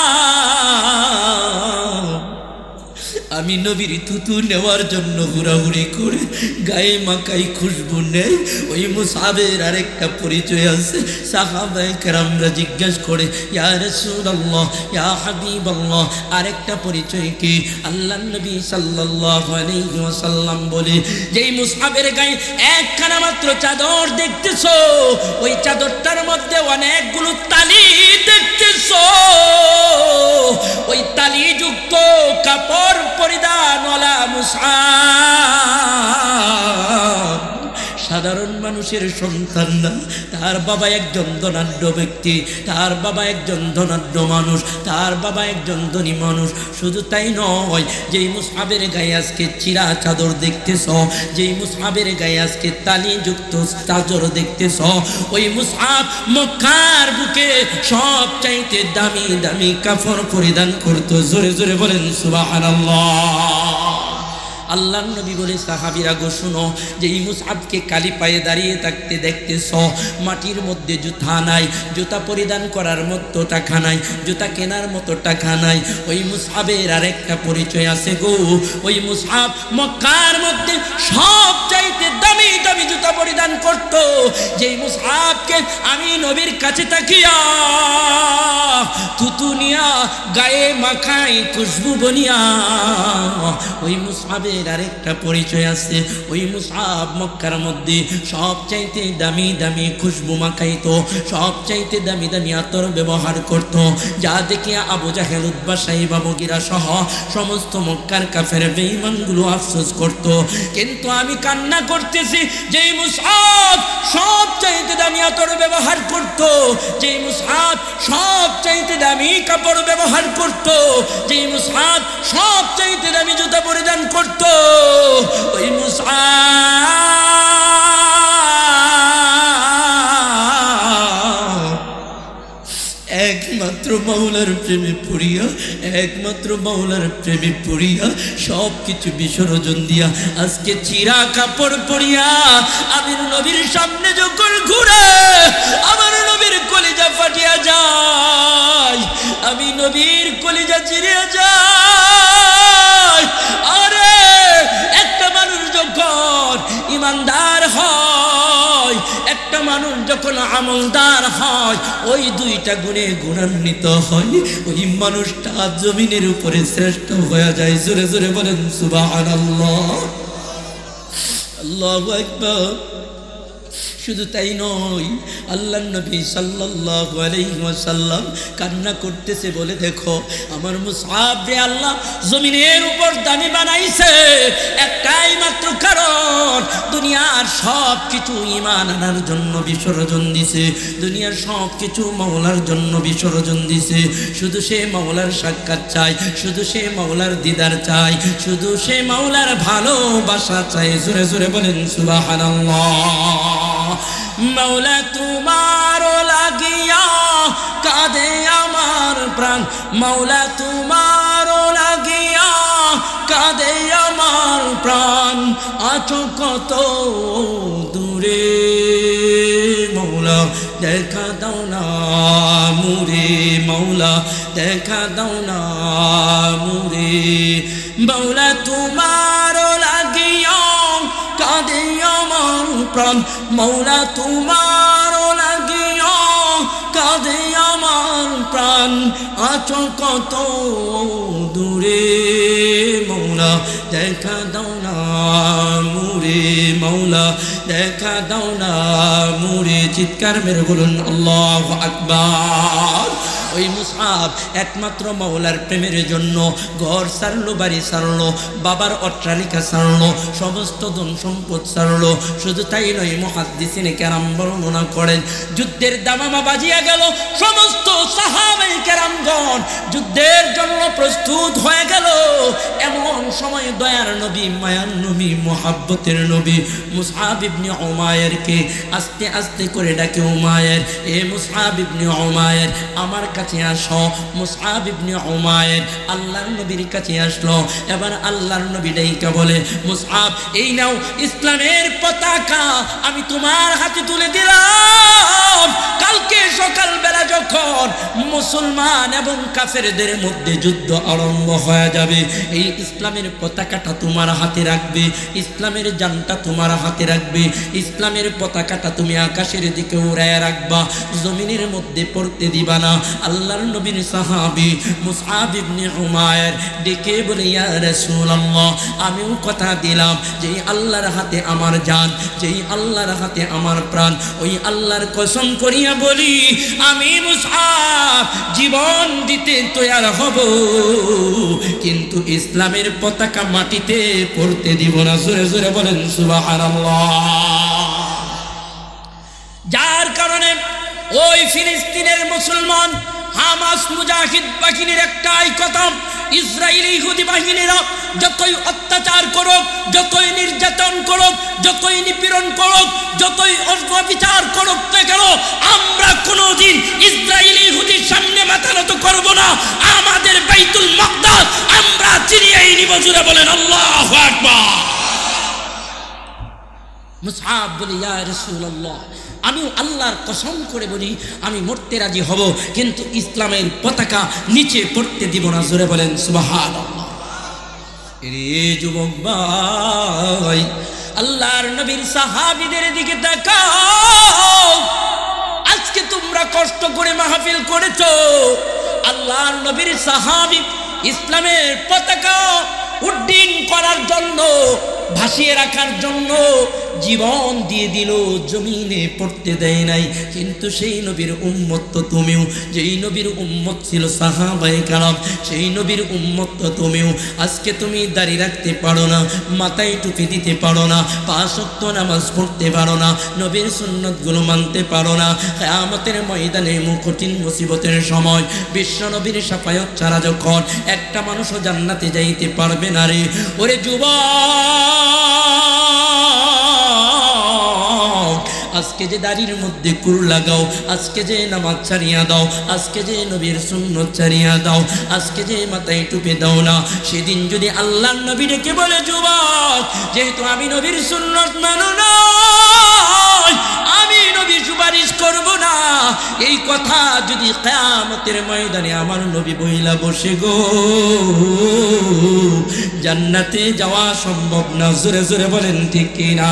আমি নবীর থুতু নেওয়ার জন্য হুড়াহুড়ি করে গায়ে মাখাই খুশবু নেই, ওই মুসহাবের আরেকটা পরিচয় আছে। সাহাবায়ে কেরামরা জিজ্ঞাসা করে, ইয়া রাসূলুল্লাহ, ইয়া হাবিবাল্লাহ, আরেকটা পরিচয় কি? আল্লাহ নবী সাল্লাল্লাহু আলাইহি ওয়াসাল্লাম বলে, যেই মুসহাবের গায়ে একখানা মাত্র চাদর দেখতেছো, ওই চাদরটার মধ্যে অনেকগুলো তালি দেখতেছো, ওই তালিযুক্ত কাপড় পরিধানওয়ালা মুসহাব সাধারণ মানুষের সন্তান না, তার বাবা একজন ধনাঢ্য ব্যক্তি, তার বাবা একজন ধনাঢ্য মানুষ, তার বাবা একজন ধনী মানুষ। শুধু তাই নয়, যেই মুসহাবের গায়ে আজকে চিরা চাদর দেখতেছ, যেই মুসহাবের গায়ে আজকে তালিযুক্ত চাদর দেখতেছ, ওই মুসহাব মক্কার বুকে সব চাইতে দামি দামি কাপড় পরিধান করতো। জোরে জোরে বলেন সুবহানাল্লাহ। আল্লাহ নবী বলে, সাহাবীরা গো শুনো, যে এই মুসহাবকে কালি পায়ে দাঁড়িয়ে থাকতে দেখতেছ, মাটির মধ্যে জুতা নাই, জুতা পরিধান করার মতো টাকা নাই, জুতা কেনার মতো টাকা নাই। ওই মুসহাবের আরেকটা পরিচয় আছে গো, ওই মুসহাব মক্কার মধ্যে সব চাইতে দামি দামি জুতা পরিধান করত, যেই মুসহাবকে আমি নবীর কাছে তাকিয়া তুতুনিয়া গায়ে মাখাই খুশবু বনিয়া, ওই মুসহাবের আরেকটা পরিচয় আছে। ওই মুসহাব মক্কার মধ্যে সবচাইতে দামি দামি খুশবু মাখাইতো, সবচাইতে দামি দামি আতর ব্যবহার করত, যা দেখে আবু জাহেল, উতবা, সাইবা, মুগীরা সহ সমস্ত মক্কার কাফের বেঈমানগুলো আফসোস করত। কিন্তু আমি কান্না করতেছি, যেই মুসহাব সবচাইতে দামি আতর ব্যবহার করত, যেই মুসহাব সবচাইতে দামি কাপড় ব্যবহার করত, যেই মুসহাব সবচাইতে দামি জুতা পরিধান করত, ওই মুসহাব একমাত্র মাওলার প্রেমে পড়িয়া, একমাত্র মাওলার প্রেমে পড়িয়া সব কিছু বিসর্জন দিয়া আজকে চিরা কাপড় পরিয়া আমির নবীর সামনে যখন ঘুরে আমার নবীর কলিজা ফাটিয়া যায়, আমি নবীর কলিজা চিরিয়া যায়। আরে একটা মানুষ যখন ইমানদার হয়, একটা মানুষ যখন আমলদার হয়, ওই দুইটা গুণে গুণান্বিত হয়, ওই মানুষটা জমিনের উপরে শ্রেষ্ঠ হয়ে যায়। জোরে জোরে বলেন সুবহানাল্লাহ, আল্লাহু আকবার। শুধু তাই নয়, আল্লাহর নবী সাল্লাল্লাহু আলাইহি ওয়াসাল্লাম কান্না করতেছে বলে, দেখো আমার মুসহাব রে আল্লাহ জমিনের উপর দামি বানাইছে একটাই মাত্র কারণ, দুনিয়ার সব কিছু ঈমান আনার জন্য বিসর্জন দিছে, দুনিয়ার সব কিছু মাওলার জন্য বিসর্জন দিছে। শুধু সে মাওলার সাক্ষাৎ চাই, শুধু সে মাওলার দিদার চাই, শুধু সে মাওলার ভালোবাসা চাই। জোরে জোরে বলেন সুবহানাল্লাহ। মৌলা তোমার লাগিয়া কাঁদে আমার প্রাণ, মৌলা তোমার লাগিয়া কাঁদে আমার প্রাণ, আছো কত দূরে মৌলা দেখা দাও না মুরে, মৌলা দেখা দাও না মুরে, মৌলা তোমার লাগিয়া কাঁদে আমার প্রাণ, মৌলা তোমার লাগিয়া কাঁদে আমার প্রাণ, আছো কত দূরে মৌলা দেখা দাও না মুরে, মৌলা দেখা দাও না মুরে। চিৎকার মেরে বলুন আল্লাহু আকবার। ওই মুসহাব একমাত্র মাওলার প্রেমের জন্য ঘর ছাড়লো, বাড়ি ছাড়লো, বাবার অট্টালিকা ছাড়লো, সমস্ত ধন সম্পদ ছাড়লো। শুধু তাই নয়, মুহাদ্দিসিনে কেরাম বর্ণনা করেন যুদ্ধের দামামা বাজিয়া গেল, সমস্ত সাহাবায়ে কেরামগণ যুদ্ধের জন্য প্রস্তুত হয়ে গেল। এমন সময় দয়ার নবী, মায়ার নবী, মুহাব্বতের নবী মুসআব ইবনে উমায়েরকে আস্তে আস্তে করে ডাকে, উমায়ের, এ মুসআব ইবনে উমায়ের আমার কাছে আসো। মুসআব ইবনে উমায়ের আল্লাহর নবীর কাছে আসলো। এবার আল্লাহর নবী ডাইকা বলে, মুসআব এই নাও ইসলামের পতাকা, আমি তোমার হাতে তুলে দিলাম। কালকে সকালবেলা যখন মুসলমান এবং কাফেরদের মধ্যে যুদ্ধ আরম্ভ হয়ে যাবে, এই ইসলামের পতাকাটা তোমার হাতে রাখবে, ইসলামের জানটা তোমার হাতে রাখবে, ইসলামের পতাকাটা তুমি আকাশের দিকে উড়ায় রাখবা, জমিনের মধ্যে পড়তে দিবা না। আল্লাহর নবীর সাহাবী মুসআব ইবনে উমায়ের ডেকে বলে, ইয়া রাসূলুল্লাহ, আমিও কথা দিলাম যে আল্লাহর হাতে আমার জান, যেই আল্লাহর হাতে আমার প্রাণ, ওই আল্লাহর কসম করিয়া বলি আমি মুসআব জীবন দিতে তৈয়ার হব, কিন্তু ইসলামের পতাকা মাটিতে পড়তে দিব না। জোরে জোরে বলেন সুবহানাল্লাহ। যার কারণে ওই ফিলিস্তিনের মুসলমান হামাস মুজাহিদ বাহিনীর একটাই কথা, ইসরায়েলি ইহুদি বাহিনীরা যতই অত্যাচার করুক, যতই নির্যাতন করুক, যতই নিপীড়ন করুক, যতই অবিচার করুক না কেন, আমরা কোনোদিন ইসরায়েলি ইহুদির সামনে মাথা নত করব না। আমাদের বাইতুল মাকদাস আমরা চিনিয়েই নিব। জোরে বলেন আল্লাহু আকবার। মুসআব বলে, ইয়া রাসূলুল্লাহ, আমি আল্লাহর কসম করে বলি আমি মরতে রাজি হব, কিন্তু ইসলামের পতাকা নিচে পড়তে দিব না। জোরে বলেন সুবহানাল্লাহ। রে যুবক ভাই, আল্লাহর নবীর সাহাবীদের দিকে তাকাও। আজকে তোমরা কষ্ট করে মাহফিল করেছো, আল্লাহর নবীর সাহাবী ইসলামের পতাকা উড্ডীন করার জন্য, ভাসিয়ে রাখার জন্য জীবন দিয়ে দিল, জমিনে পড়তে দেয় নাই। কিন্তু সেই নবীর উম্মত তো তুমিও, যেই নবীর উম্মত ছিল সাহাবায়ে কেরাম, সেই নবীর উম্মত তো তুমিও। আজকে তুমি দাড়ি রাখতে পারো না, মাথায় টুপি দিতে পারো না, 5 ওয়াক্ত নামাজ পড়তে পারো না, নবীর সুন্নতগুলো মানতে পারো না। কিয়ামতের ময়দানে কঠিন মুসিবতের সময় বিশ্ব নবীর শাফায়াত ছাড়া যখন একটা মানুষও জান্নাতে যাইতে পারবে না রে, ওরে যুবক, আজকে যে দাড়ির মধ্যে কুর লাগাও, আজকে যে নামাজ ছাড়িয়া দাও, আজকে যে নবীর সুন্নত ছাড়িয়া দাও, আজকে যে মাথায় টুপে দাও না, সেদিন যদি আল্লাহর নবী ডেকে বলে যুবক, যেহেতু আমি নবীর সুন্নত মানো না, আমি নবী সুপারিশ করব না, এই কথা যদি কিয়ামতের ময়দানে আমার নবী বইলা বসে গো, জান্নাতে যাওয়া সম্ভব না। জোরে জোরে বলেন ঠিক কিনা?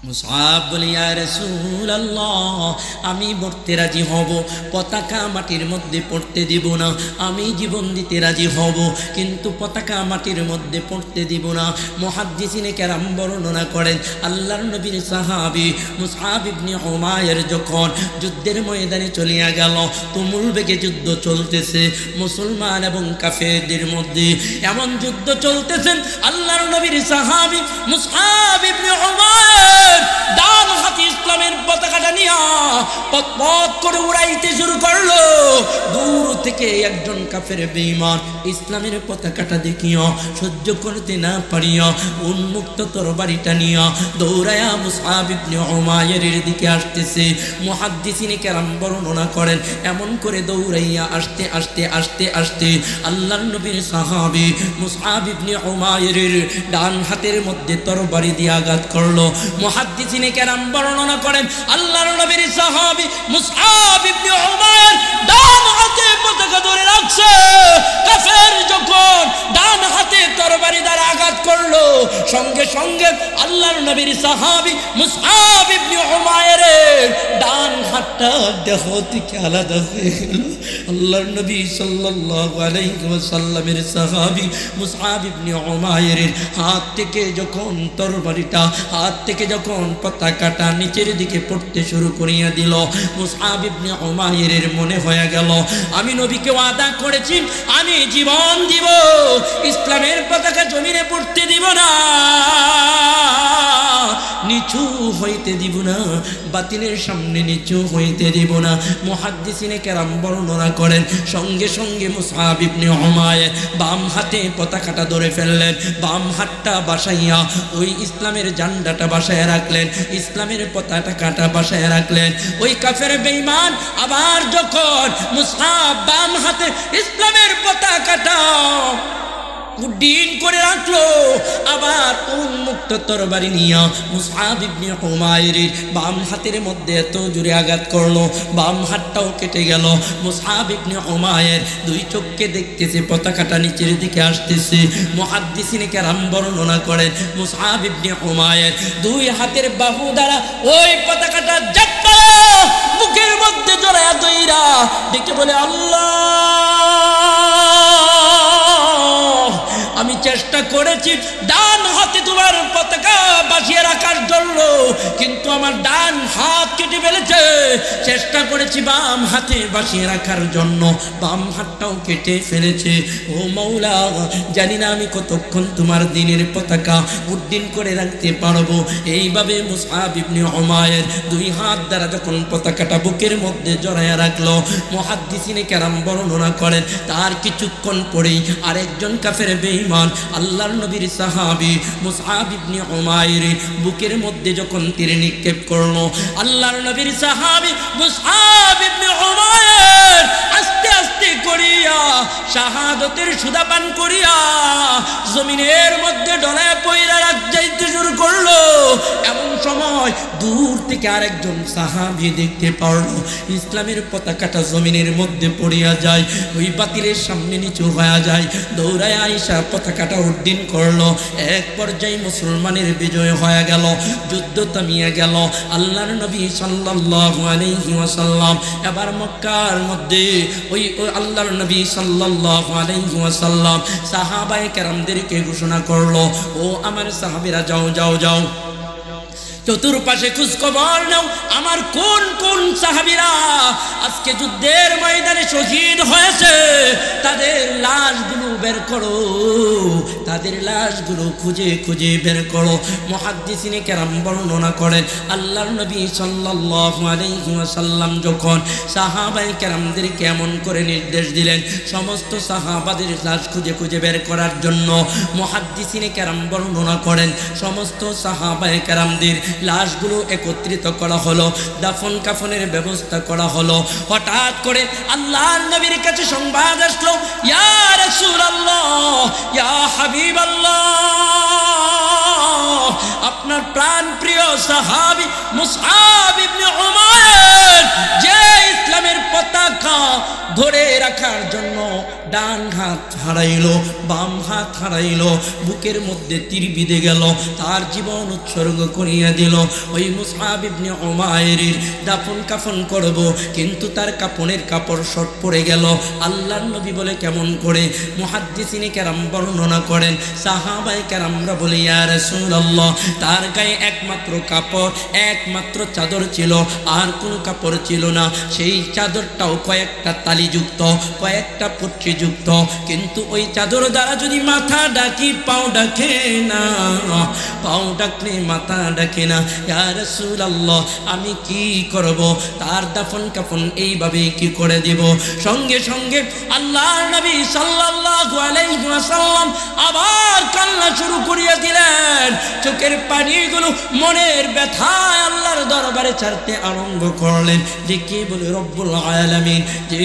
মুসআব বলে, ইয়া রাসূলুল্লাহ, আমি মরতে রাজি হব, পতাকা মাটির মধ্যে পড়তে দিব না। আমি জীবন দিতে রাজি হব, কিন্তু পতাকা মাটির মধ্যে পড়তে দিব না। মুহাদ্দিসিনে কেরাম বর্ণনা করেন, আল্লাহর নবীর সাহাবী মুসআব ইবনে উমাইর যখন যুদ্ধের ময়দানে চলিয়া গেল, তুমুল বেগে যুদ্ধ চলতেছে মুসলমান এবং কাফেরদের মধ্যে, এমন যুদ্ধ চলতেছেন। আল্লাহর নবীর সাহাবী মুসআব ইবনে উমাইর ডান হাতে ইসলামের পতাকাটা নিয়ে পথ পথ করে উড়াইতে শুরু করলো। দূর থেকে একজন কাফের বেঈমান ইসলামের পতাকাটা দেখিয়া সহ্য করতে না পারিয়া উন্মুক্ত তরবারিটা নিয়ে দৌড়ায়া মুসআব ইবনে উমাইরের দিকে আসতেছে। মুহাদ্দিসিনে কেরাম বর্ণনা করেন, এমন করে দৌড়াইয়া আসতে আসতে আসতে আসতে আল্লাহর নবীর সাহাবী মুসআব ইবনে উমাইরের ডান হাতের মধ্যে তরবারি দিয়ে আঘাত করলো। মুহাদ্দিসিনে কেরাম বর্ণনা করেন, আল্লাহর নবীর সাহাবী মুসআব ইবনে উমাইর ডান হাতে পতাকা ধরে রাখছে। কাফের যখন ডান হাতে তরবারি দ্বারা আঘাত করলো, সঙ্গে সঙ্গে আল্লাহর নবীর সাহাবী মুসআব ইবনে উমাইরের ডান হাতটা দেহ থেকে আলাদা হয়ে গেল। আল্লাহর নবী সাল্লাল্লাহু আলাইহি ওয়াসাল্লামের সাহাবী মুসআব ইবনে উমাইরের হাত থেকে যখন তরবারিটা, হাত থেকে যখন পতাকাটা নিচের দিকে পড়তে শুরু করিয়া দিল, মুসআব ইবনে উমাইরের মনে হয়ে গেল, আমি নবীকে ওয়াদা করেছি আমি জীবন দিব, ইসলামের পতাকা জমিনে পড়তে দিব না, নিচু হইতে দিব না, বাতিলের সামনে নিচু হইতে দিব না। মুহাদ্দিসিনে কেরাম বর্ণনা করেন, সঙ্গে সঙ্গে মুসআব ইবনে উমাইর বাম হাতে পতাকাটা ধরে ফেললেন, বাম হাতটা বাসাইয়া ওই ইসলামের ঝান্ডাটা বাসায় রাখলেন, ইসলামের পতাকাটা বাসায় রাখলেন। ওই কাফের বেঈমান আবার যখন মুসআব বাম হাতে ইসলামের পতাকাটা উড্ডীন করে রাখলো, আবার উন্মুক্ত তরবারি নিয়ে মুসআব ইবনে উমাইরের বাম হাতের মধ্যে এত জোরে আঘাত করলো, বাম হাতটাও কেটে গেল। মুসআব ইবনে উমাইর দুই চোখকে দেখতেছে পতাকাটা নিচের দিকে আসতেছে। মুহাদ্দিসিনে কেরাম বর্ণনা করেন, মুসআব ইবনে উমাইর দুই হাতের বাহু দ্বারা ওই পতাকাটা জাপটা বুকের মধ্যে জড়ায়া দইরা ডেকে বলে, আল্লাহ, আমি চেষ্টা করেছি ডান হাতে তোমার পতাকা বাঁচিয়ে রাখার জন্য, কিন্তু আমার ডান হাত কেটে ফেলেছে। চেষ্টা করেছি বাম হাতে বাঁচিয়ে রাখার জন্য, বাম হাতটাও কেটে ফেলেছে। ও মৌলা, জানি না আমি কতক্ষণ তোমার দ্বীনের পতাকা উড্ডীন করে রাখতে পারবো। এইভাবে মুসআব ইবনে উমাইর দুই হাত দ্বারা যখন পতাকাটা বুকের মধ্যে জড়ায়া রাখলো, মুহাদ্দিসিনে কেরাম বর্ণনা করেন, তার কিছুক্ষণ পরেই আরেকজন কাফের বেঈমান আল্লাহর নবীর সাহাবী মুসআব ইবনে উমাইর বুকের মধ্যে যখন তীর নিক্ষেপ করলো, আল্লাহর নবীর সাহাবী মুসআব ইবনে উমাইর আস্তে আস্তে করিয়া শাহাদতের সুধা পান করিয়া জমিনের মধ্যে ডলায় পয়রা রাত যাইতে শুরু করলো। এমন সময় দূর থেকে আরেকজন সাহাবী দেখতে পারলো ইসলামের পতাকাটা জমিনের মধ্যে পড়িয়া যায়, ওই বাতিলের সামনে নিচু হয়ে যায়। দৌড়ায় আয়েশা পতাকাটা উড্ডীন করলো। এক পর্যায়ে মুসলমানের বিজয় হয়ে গেল, যুদ্ধ থামিয়া গেল। আল্লাহর নবী সাল্লাল্লাহু আলাইহি ওয়াসাল্লাম এবার মক্কার মধ্যে ওই আল্লাহর নবী সাল্লাল্লাহু আলাইহি ওয়াসাল্লাম সাহাবায়ে কেরামদেরকে ঘোষণা করলো, ও আমার সাহাবীরা যাও যাও যাও, চতুর্পাশে খোঁজ খবর নাও আমার কোন কোন সাহাবীরা আজকে যুদ্ধের ময়দানে শহীদ হয়েছে, তাদের লাশগুলো বের করো, তাদের লাশগুলো খুঁজে খুঁজে বের করো। মুহাদ্দিসিনে কেরাম বর্ণনা করেন আল্লাহর নবী সাল্লাল্লাহু আলাইহি ওয়াসাল্লাম যখন সাহাবায়ে কেরামদেরকে এমন করে নির্দেশ দিলেন সমস্ত সাহাবাদের লাশ খুঁজে খুঁজে বের করার জন্য, মুহাদ্দিসিনে কেরাম বর্ণনা করেন সমস্ত সাহাবায়ে কেরামদের লাশগুলো একত্রিত করা হলো, দাফন কাফনের ব্যবস্থা করা হলো। হঠাৎ করে আল্লাহর নবীর কাছে সংবাদ আসলো, ইয়া রাসূলুল্লাহ, ইয়া হাবিবাল্লাহ, আপনার প্রাণ প্রিয় সাহাবী মুসআব ইবনে উমাইর যে ইসলামের পতাকা ধরে রাখার জন্য ডান হাত হারাইলো, বাম হাত হারাইলো, বুকের মধ্যে তীর বিঁধে গেল, তার জীবন উৎসর্গ করিয়া দিল। ওই মুসআব ইবনে উমাইরের দাফন কাফন করব, কিন্তু তার কাপনের কাপড় শর্ট পড়ে গেল। আল্লাহর নবী বলে কেমন করে? মুহাদ্দিসিনে কেরাম বর্ণনা করেন সাহাবায়ে কেরামরা বলে, ইয়া রাসূলুল্লাহ, তার গায়ে একমাত্র কাপড়, একমাত্র চাদর ছিল, আর কোনো কাপড় ছিল না। সেই চাদরটাও কয়েকটা তালিযুক্ত, কয়েকটা পট্টিযুক্ত, কিন্তু ওই চাদর দ্বারা যদি মাথা ডাকি পাও ডাকে না, পাও ডাকলে মাথা ডাকে না। ইয়া রাসূলুল্লাহ, আমি কি করব? তার দাফন কাফন এইভাবে কি করে দিব? সঙ্গে সঙ্গে আল্লাহর নবী সাল্লাল্লাহু আলাইহি ওয়াসাল্লাম আবার কান্না শুরু করিয়া দিলেন। চোখের পানিগুলো মনের ব্যথায় আল্লাহর দরবারে ছাড়তে আরম্ভ করলেন। দেখি বলে রব্বুল আলামিন যে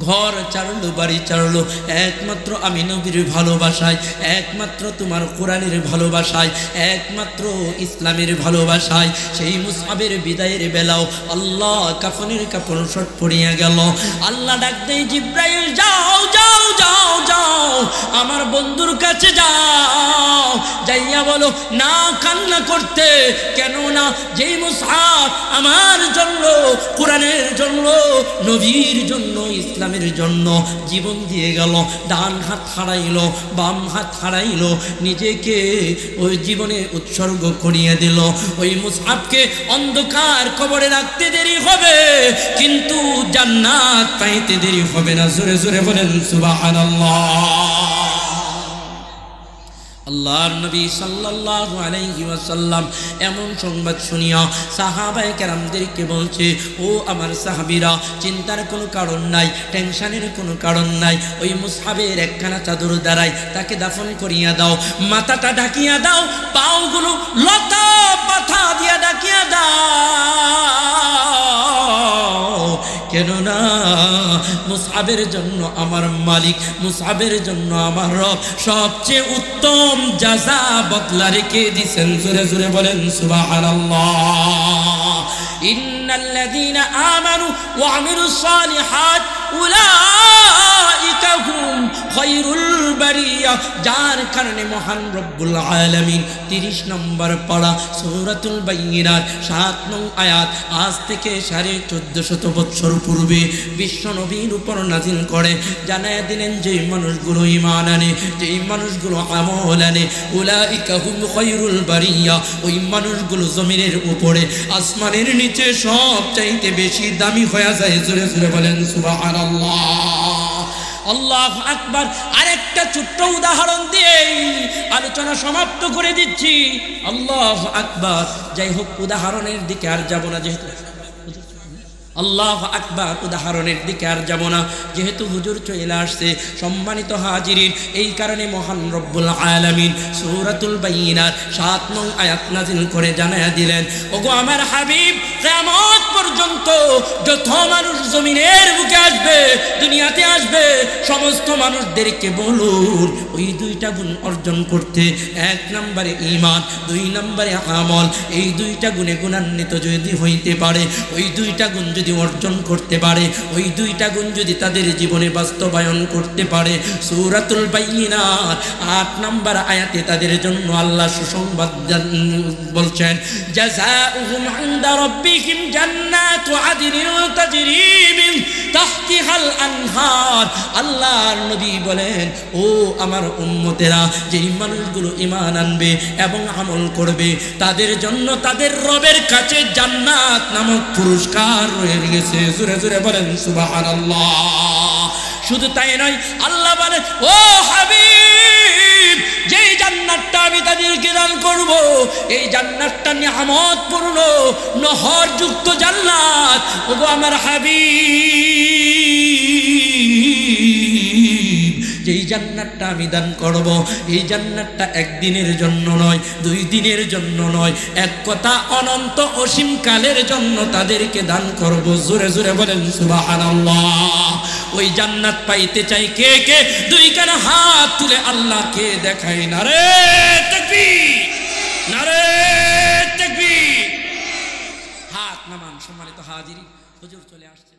ঘর ছাড়লো, বাড়ি ছাড়লো, একমাত্র আমি নবীর ভালোবাসায়, একমাত্র তোমার কোরআনের ভালোবাসায়, একমাত্র ইসলামের ভালোবাসায়। সেই মুসআবের বিদায়ের বেলাও আল্লাহ কাফনের কাপড় শর্ট পড়িয়া গেল। আল্লাহ ডাক দেয়, জিব্রাইল যাও যাও যাও যাও, আমার বন্ধুর কাছে যাও, যাইয়া বলো না কান্না করতে। কেন না? যেই মুসআব আমার জন্য, কোরআনের জন্য, নবীর জন্য, ইসলামের জন্য জীবন দিয়ে গেল, ডান হাত হারাইলো, বাম হাত হারাইলো, নিজেকে ওই জীবনে উৎসর্গ করিয়ে দিল। ওই মুসআবকে অন্ধকার কবরে রাখতে দেরি হবে, কিন্তু জান্নাত পাইতে দেরি হবে না। জোরে জোরে বলেন সুবহানাল্লাহ। আল্লাহর নবী সাল্লাল্লাহু আলাইহি ওয়াসাল্লাম এমন সংবাদ শুনিয়া সাহাবায়ে কেরামদেরকে বলছে, ও আমার সাহাবীরা, চিন্তার কোনো কারণ নাই, টেনশনের কোনো কারণ নাই। ওই মুসআবের একখানা চাদর দ্বারাই তাকে দাফন করিয়া দাও, মাথাটা ঢাকিয়া দাও, পাওগুলো লতা পাতা দিয়া ঢাকিয়া দাও। কেননা মুসআবের জন্য আমার মালিক, মুসআবের জন্য আমার রব সবচেয়ে উত্তম জাযা বদলা রেখে দিয়েছেন। জোরে জোরে বলেন সুবহানাল্লাহ। ইন্নাল্লাযীনা আমানু ওয়া আমিলুস সালিহাত উলাইকা হুম খায়রুল বারিয়া, যার কারণে মহান রব্বুল আলামিন 30 নম্বর পারা সূরাতুল বাইয়িনার 7 নং আয়াত আজ থেকে 1450 বছর পূর্বে বিশ্ব নবীর উপর নাজিল করে জানায় দিলেন, যে মানুষগুলো ঈমান আনে, যে মানুষগুলো আমল আনে, উলাইকা হুম খায়রুল বারিয়া, ওই মানুষগুলো জমিনের উপরে আসমানের নিচে সব চাইতে বেশি দামি হয়ে যায়। জোরে জোরে বলেন সুবহানাল্লাহ। আল্লাহু আকবার। আরেকটা ছোট্ট উদাহরণ দিয়ে আলোচনা সমাপ্ত করে দিচ্ছি। আল্লাহু আকবার। যাই হোক, উদাহরণের দিকে আর যাব না, যেহেতু আল্লাহু আকবার। উদাহরণের দিকে আর যাব না, যেহেতু হুজুর চলে আসছে। সম্মানিত হাজিরিন, এই কারণে মহান রব্বুল আলামিন সূরাতুল বাইয়িনার 7 নং আয়াত নাযিল করে জানায়া দিলেন, ওগো আমার হাবিব, কিয়ামত পর্যন্ত যত মানুষ জমিনের বুকে আসবে, দুনিয়াতে আসবে, সমস্ত মানুষদেরকে বলুন ওই দুইটা গুণ অর্জন করতে। 1 নম্বরে ঈমান, 2 নম্বরে আমল। এই দুইটা গুণে গুণান্বিত যদি হইতে পারে, ওই দুইটা গুণ যদি অর্জন করতে পারে, ওই দুইটা গুণ যদি তাদের জীবনে বাস্তবায়ন করতে পারে, সূরাতুল বাইয়িনার 8 নম্বর আয়াতে তাদের জন্য আল্লাহ সুসংবাদ বলছেন, জাযাউহুম ইনদা রাব্বিহিম জান্নাতু আদনিন তাজরি মিন তাহতিহাল আনহার। আল্লাহর নবী বলেন, ও আমার উম্মতেরা, যেই মানুষগুলো ঈমান আনবে এবং আমল করবে, তাদের জন্য তাদের রবের কাছে জান্নাত নামক পুরস্কার রয়ে গেছে। জোরে জোরে বলেন সুবহানাল্লাহ। শুধু তাই নয়, আল্লাহ বলেন, ও হাবিব, যেই জান্নাতটা আমি তাদেরকে দান করব, এই জান্নাতটা নিয়ামতপূর্ণ নহরযুক্ত জান্নাত। ওগো আমার হাবিব, যেই জান্নাতটা আমি দান করব, এই জান্নাতটা একদিনের জন্য নয়, 2 দিনের জন্য নয়, এক কথা অনন্ত অসীম কালের জন্য তাদেরকে দান করব। জোরে জোরে বলেন সুবহানাল্লাহ। ওই জান্নাত পাইতে চাই কে কে? 2 কান হাত তুলে আল্লাহকে দেখাই। নারে তাকবীর, নারে তাকবীর। হাত নামান। সম্মানিত হাজিরিন, হুজুর চলে আসছেন।